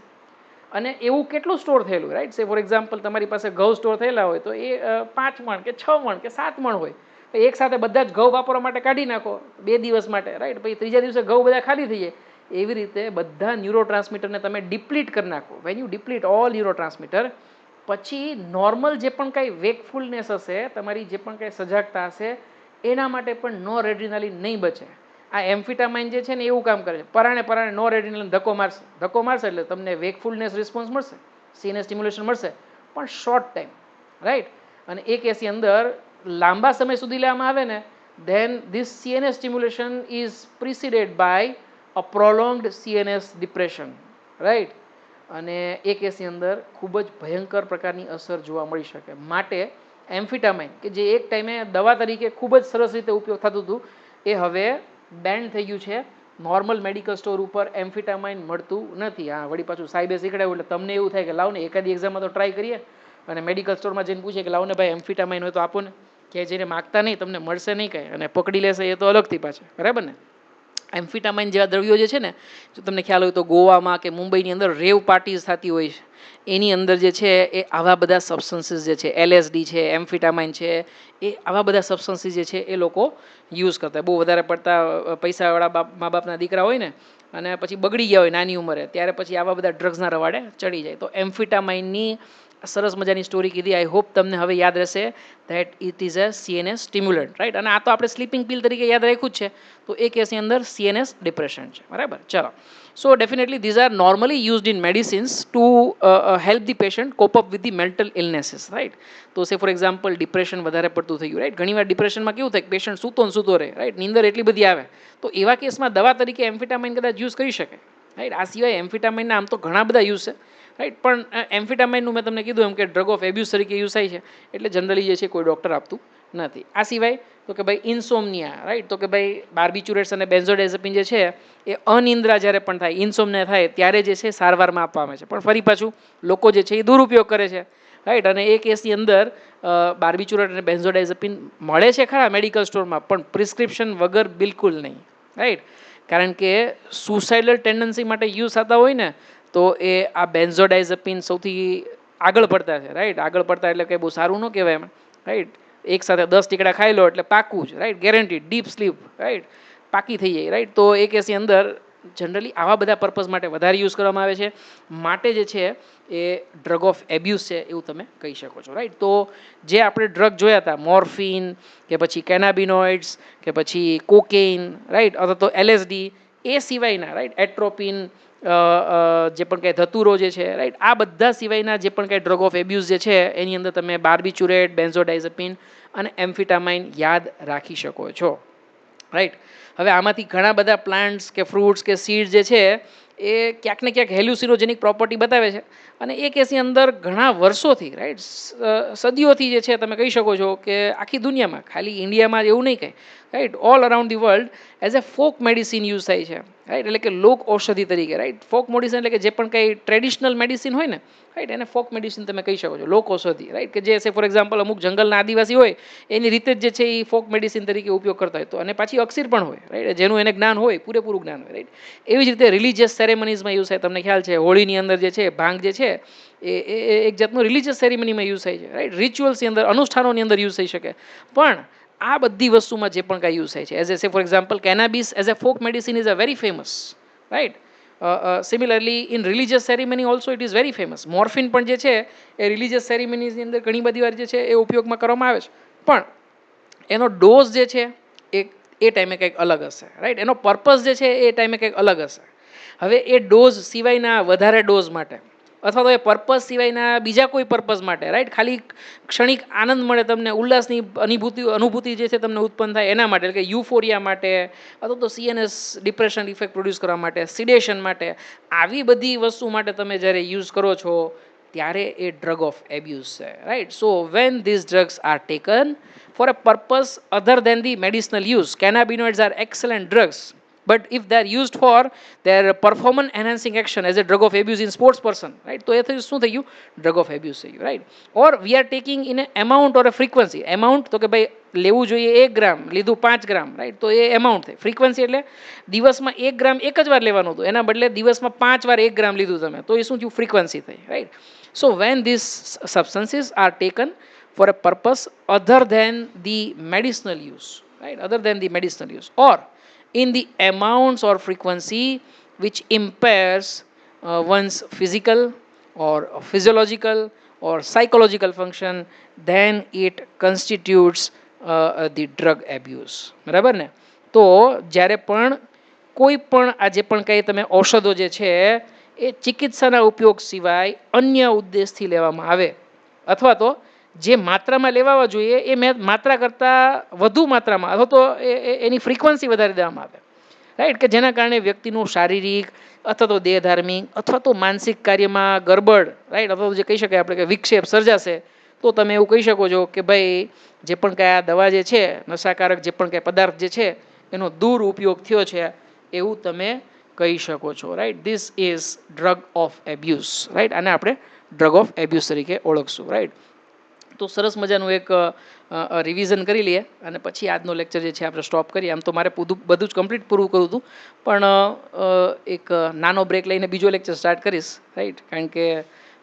અને એવું કેટલું સ્ટોર થયેલું, રાઈટ. સે ફોર એક્ઝામ્પલ તમારી પાસે ઘઉં સ્ટોર થયેલા હોય તો એ 5 મણ કે 6 મણ કે 7 મણ હોય, એક સાથે બધા જ ઘઉં વાપરવા માટે કાઢી નાખો 2 દિવસ માટે, રાઈટ, પછી ત્રીજા દિવસે ઘઉં બધા ખાલી થઈ જાય. એવી રીતે બધા ન્યુરો ટ્રાન્સમીટરને તમે ડિપ્લીટ કરી નાખો. When you deplete all neurotransmitter, પછી નોર્મલ જે પણ કાંઈ વેકફુલનેસ હશે, તમારી જે પણ કાંઈ સજાગતા હશે, એના માટે પણ નોરએડ્રીનાલિન નહીં બચે. આ એમ્ફિટામાઇન જે છે ને એવું કામ કરે છે, પરાણે નોરએડ્રીનાલિન ધક્કો મારશે એટલે તમને વેકફુલનેસ રિસ્પોન્સ મળશે, CNS સ્ટિમ્યુલેશન મળશે, પણ શોર્ટ ટાઈમ, રાઈટ. અને એ કેસની અંદર લાંબા સમય સુધી લેવામાં આવે ને then this CNS stimulation is preceded by a prolonged CNS depression, right. અને એ કેસની અંદર ખૂબ જ ભયંકર પ્રકારની અસર જોવા મળી શકે. માટે એમ્ફિટામાઇન કે જે એક ટાઈમે દવા તરીકે ખૂબ જ સરસ રીતે ઉપયોગ થતું હતું, એ હવે બેન થઈ ગયું છે. નોર્મલ મેડિકલ સ્ટોર ઉપર એમ્ફિટામાઇન મળતું નથી. હા, વળી પાછું સાહેબે શીખડાવ્યું એટલે તમને એવું થાય કે લાવ ને એકાદી એક્ઝામમાં તો ટ્રાય કરીએ, અને મેડિકલ સ્ટોરમાં જઈને પૂછે કે લાવ ને ભાઈ એમ્ફિટામાઇન હોય તો આપો ને, કે જેને માગતા નહીં તમને મળશે નહીં કંઈ, અને પકડી લેશે એ તો અલગથી પાછા, બરાબર ને. એમ્ફિટામાઇન જેવા દ્રવ્યો જે છે ને, જો તમને ખ્યાલ હોય તો ગોવામાં કે મુંબઈની અંદર રેવ પાર્ટીઝ થતી હોય છે, એની અંદર જે છે એ આવા બધા સબસ્ટન્સીસ જે છે, LSD છે, એમ્ફિટામાઇન છે, એ આવા બધા સબસ્ટન્સીસ જે છે એ લોકો યુઝ કરતા. બહુ વધારે પડતા પૈસાવાળા મા બાપના દીકરા હોય ને, અને પછી બગડી ગયા હોય નાની ઉંમરે, ત્યારે પછી આવા બધા ડ્રગ્સના રવાડે ચડી જાય. તો એમ્ફિટામાઇનની સરસ મજાની સ્ટોરી કીધી. આઈ હોપ તમને હવે યાદ રહેશે that it is a CNS stimulant, right. અને આ તો આપણે સ્લીપિંગ પિલ તરીકે યાદ રાખ્યું જ છે. તો એ કેસની અંદર CNS ડિપ્રેશન છે, બરાબર. ચલો, so definitely these are normally used in medicines to help the patient cope up with the mental illnesses, right. તો સે ફોર એક્ઝામ્પલ ડિપ્રેશન વધારે પડતું થઈ ગયું, રાઈટ. ઘણીવાર ડિપ્રેશનમાં કેવું થાય, પેશન્ટ સૂતો ને સૂતો રહે, રાઈટ. નીંદર એટલી બધી આવે, તો એવા કેસમાં દવા તરીકે એમ્ફિટામાઇન કદાચ યુઝ કરી શકે, રાઈટ. આ સિવાય એમ્ફિટામાઇનના આમ તો ઘણા બધા યુઝ છે, રાઈટ. પણ એમ્ફિટામાઇનનું મેં તમને કીધું એમ કે ડ્રગ ઓફ એબ્યુઝ તરીકે યુઝ થાય છે, એટલે જનરલી જે છે કોઈ ડૉક્ટર આપતું નથી. આ સિવાય તો કે ભાઈ ઇન્સોમનિયા, રાઈટ. તો કે ભાઈ બાર્બિચુરેટ્સ અને બેન્ઝોડાઇઝેપિન જે છે એ અનિંદ્રા જ્યારે પણ થાય, ઇન્સોમનિયા થાય ત્યારે જે છે સારવારમાં આપવામાં આવે છે. પણ ફરી પાછું લોકો જે છે એ દુરુપયોગ કરે છે, રાઈટ. અને એ કેસની અંદર બાર્બિચુરેટ અને બેન્ઝોડાઇઝેપિન મળે છે ખરા મેડિકલ સ્ટોરમાં, પણ પ્રિસ્ક્રિપ્શન વગર બિલકુલ નહીં, રાઈટ. કારણ કે સુસાઇડલ ટેન્ડન્સી માટે યુઝ થતા હોય ને, તો એ આ બેન્ઝોડાઇઝેપિન સૌથી આગળ પડતા છે, રાઈટ. આગળ પડતા એટલે કંઈ બહુ સારું ન કહેવાય એમ, રાઈટ. એક સાથે 10 ટીકડા ખાઈ લો એટલે પાકું જ, right. Guarantee deep sleep, right. પાકી થઈ જાય, રાઈટ. તો એ કેસની અંદર જનરલી આવા બધા પર્પઝ માટે વધારે યુઝ કરવામાં આવે છે. માટે જે છે એ ડ્રગ ઓફ એબ્યુઝ છે એવું તમે કહી શકો છો, રાઈટ. તો જે આપણે ડ્રગ જોયા હતા, મોર્ફિન કે પછી કેનાબિનોઇડ્સ કે પછી કોકેઇન, રાઈટ, અથવા તો LSD, એ સિવાયના, રાઈટ, એટ્રોપિન, જે પણ કંઈ ધતુરો જે છે, રાઈટ, આ બધા સિવાયના જે પણ કંઈ ડ્રગ ઓફ એબ્યુઝ જે છે એની અંદર તમે બાર્બિચુરેટ, બેન્ઝોડાઇઝેપિન અને એમ્ફિટામાઇન યાદ રાખી શકો છો, રાઈટ. હવે આમાંથી ઘણા બધા પ્લાન્ટ્સ કે ફ્રૂટ્સ કે સીડ જે છે એ ક્યાંક ને ક્યાંક હેલ્યુસિનોજેનિક પ્રોપર્ટી બતાવે છે, અને એ કેસની અંદર ઘણા વર્ષોથી, રાઈટ, સદીઓથી જે છે તમે કહી શકો છો કે આખી દુનિયામાં, ખાલી ઇન્ડિયામાં એવું નહીં કંઈ, right, all around the world as a folk medicine use થાય છે, રાઈટ. એટલે કે લોક ઔષધિ તરીકે, રાઈટ. ફોક મેડિસિન એટલે કે જે પણ કંઈ ટ્રેડિશનલ મેડિસિન હોય ને, રાઈટ, એને ફોક મેડિસિન તમે કહી શકો છો, લોક ઔષધિ, રાઈટ. કે જે છે ફોર એક્ઝામ્પલ અમુક જંગલના આદિવાસી હોય એની રીતે જ જે છે એ ફોક મેડિસિન તરીકે ઉપયોગ કરતા હોય, તો અને પાછી અક્ષીર પણ હોય, રાઈટ, જેનું એને જ્ઞાન હોય, પૂરેપૂરું જ્ઞાન હોય, રાઈટ. એવી જ રીતે રિલિજિયસ સેરેમનીઝમાં યુઝ થાય. તમને ખ્યાલ છે હોળીની અંદર જે છે ભાંગ જે છે એ એક જાતનું રિલિજિયસ સેરેમનીમાં યુઝ થાય છે, રાઈટ. રિચ્યુઅલ્સની અંદર, અનુષ્ઠાનોની અંદર યુઝ થઈ શકે. પણ આ બધી વસ્તુમાં જે પણ કાંઈ યુઝ થાય છે, as a say for example cannabis as a folk medicine is a very famous, right. Similarly in religious ceremony also it is very famous. Morphine પણ જે છે એ રિલિજિયસ સેરેમનીઝની અંદર ઘણી બધી વાર જે છે એ ઉપયોગમાં કરવામાં આવે છે, પણ એનો ડોઝ જે છે એ ટાઈમે કંઈક અલગ હશે, રાઈટ. એનો પર્પઝ જે છે એ ટાઈમે કંઈક અલગ હશે. હવે એ ડોઝ સિવાયના વધારે ડોઝ માટે, અથવા તો એ પર્પઝ સિવાયના બીજા કોઈ પર્પઝ માટે, રાઈટ, ખાલી ક્ષણિક આનંદ મળે તમને, ઉલ્લાસની અનુભૂતિ જે છે તમને ઉત્પન્ન થાય એના માટે, એટલે કે યુફોરિયા માટે, અથવા તો CNS ડિપ્રેશન ઇફેક્ટ પ્રોડ્યુસ કરવા માટે, સિડેશન માટે, આવી બધી વસ્તુ માટે તમે જ્યારે યુઝ કરો છો ત્યારે એ ડ્રગ ઓફ એબ્યુઝ છે, right. So when these drugs are taken for a purpose other than the medicinal use, cannabinoids are excellent drugs, but if they are used for their performance enhancing action as a drug of abuse in sports person, right, તો એ થયું શું થયું, drug of abuse થઈ ગયું, right. or we are taking in a amount or a frequency, amount તો કે ભાઈ લેવું જોઈએ 1 ગ્રામ, લીધું 5 ગ્રામ, રાઈટ, તો એ એમાઉન્ટ થઈ. ફ્રીક્વન્સી એટલે દિવસમાં 1 ગ્રામ એક જ વાર લેવાનું હતું, એના બદલે દિવસમાં 5 વાર 1 ગ્રામ લીધું તમે, તો એ શું થયું, ફ્રીક્વન્સી થઈ, right. So when these substances are taken for a purpose other than the medicinal use, right, other than the medicinal use, or in the amounts or frequency which impairs one's physical or physiological or psychological function, then it constitutes the drug abuse, બરાબર ને. તો જ્યારે પણ કોઈ પણ આ જે પણ કંઈ તમે ઔષધો જે છે એ ચિકિત્સાના ઉપયોગ સિવાય અન્ય ઉદ્દેશથી લેવામાં આવે, અથવા તો જે માત્રામાં લેવા જોઈએ એ માત્રા કરતાં વધુ માત્રામાં, અથવા તો એની ફ્રીક્વન્સી વધારી દેવામાં આવે, રાઈટ, કે જેના કારણે વ્યક્તિનું શારીરિક અથવા તો દેહધાર્મિક અથવા તો માનસિક કાર્યમાં ગરબડ, રાઈટ, અથવા તો જે કહી શકાય આપણે કે વિક્ષેપ સર્જાશે, તો તમે એવું કહી શકો છો કે ભાઈ જે પણ કાંઈ આ દવા જે છે, નશાકારક જે પણ કાંઈ પદાર્થ જે છે એનો દુરુપયોગ થયો છે એવું તમે કહી શકો છો, right. This is drug of abuse, right. આને આપણે ડ્રગ ઓફ એબ્યુઝ તરીકે ઓળખશું, રાઈટ. તો સરસ મજાનું એક રિવિઝન કરી લઈએ અને પછી આજનો લેક્ચર જે છે આપણે સ્ટોપ કરીએ. આમ તો મારે બધું જ કમ્પ્લીટ પૂરું કરવું હતું, પણ એક નાનો બ્રેક લઈને બીજો લેક્ચર સ્ટાર્ટ કરીશ, રાઈટ. કારણ કે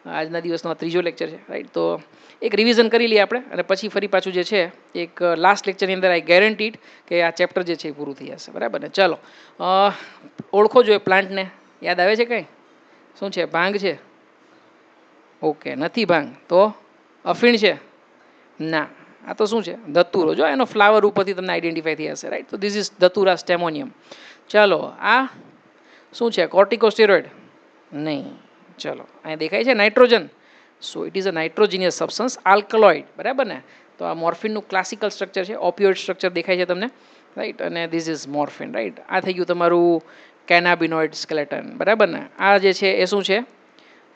આજના દિવસનો ત્રીજો લેક્ચર છે, રાઈટ. તો એક રિવિઝન કરી લઈએ આપણે અને પછી ફરી પાછું જે છે એક લાસ્ટ લેક્ચરની અંદર આઈ ગેરંટીડ કે આ ચેપ્ટર જે છે એ પૂરું થઈ જશે, બરાબર ને. ચાલો, ઓળખો જો એ પ્લાન્ટને, યાદ આવે છે કંઈ? શું છે? ભાંગ છે? ઓકે, નથી ભાંગ. તો અફીણ છે? ના. આ તો શું છે? ધતુરો. જો એનો ફ્લાવર ઉપરથી તમને આઈડેન્ટિફાઈ થઈ હશે, રાઈટ. તો ધીસ ઇઝ ધતુરા સ્ટેમોનિયમ. ચાલો, આ શું છે? કોર્ટિકોસ્ટેરોઇડ? નહીં. ચલો, અહીંયા દેખાય છે nitrogen. So it is a nitrogenous substance, alkaloid, બરાબર ને. તો આ મોર્ફિનનું ક્લાસિકલ સ્ટ્રક્ચર છે, ઓપિયોઇડ સ્ટ્રક્ચર દેખાય છે તમને, રાઈટ. અને ધીસ ઇઝ મોર્ફિન, રાઈટ. આ થઈ ગયું તમારું કેનાબિનોઇડ સ્કેલેટન, બરાબર ને. આ જે છે એ શું છે?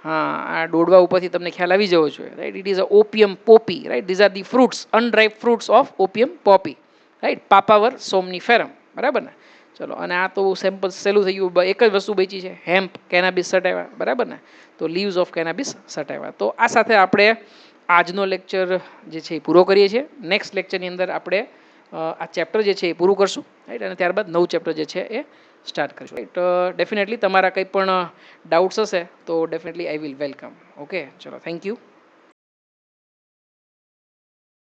હા, આ દોડવા ઉપરથી તમને ખ્યાલ આવી જવો જોઈએ, right. It is a opium poppy, right. These are the fruits, unripe fruits of opium poppy, right. Papaver somniferum, બરાબર ને. ચલો, અને આ તો સેમ્પલ સહેલું થઈ ગયું. એક જ વસ્તુ બચી છે, હેમ્પ કેનાબિસ સટાવ્યા, બરાબર ને. તો લીવ્સ ઓફ કેનાબિસ સટાવ્યા. તો આ સાથે આપણે આજનો લેક્ચર જે છે એ પૂરો કરીએ છીએ. નેક્સ્ટ લેક્ચરની અંદર આપણે આ ચેપ્ટર જે છે એ પૂરું કરશું, રાઈટ. અને ત્યારબાદ નવું ચેપ્ટર જે છે એ સ્ટાર્ટ કરીશું, રાઈટ. ડેફિનેટલી તમારા કંઈ પણ ડાઉટ્સ હશે તો definitely I will welcome. Okay, ચલો, થેન્ક યુ.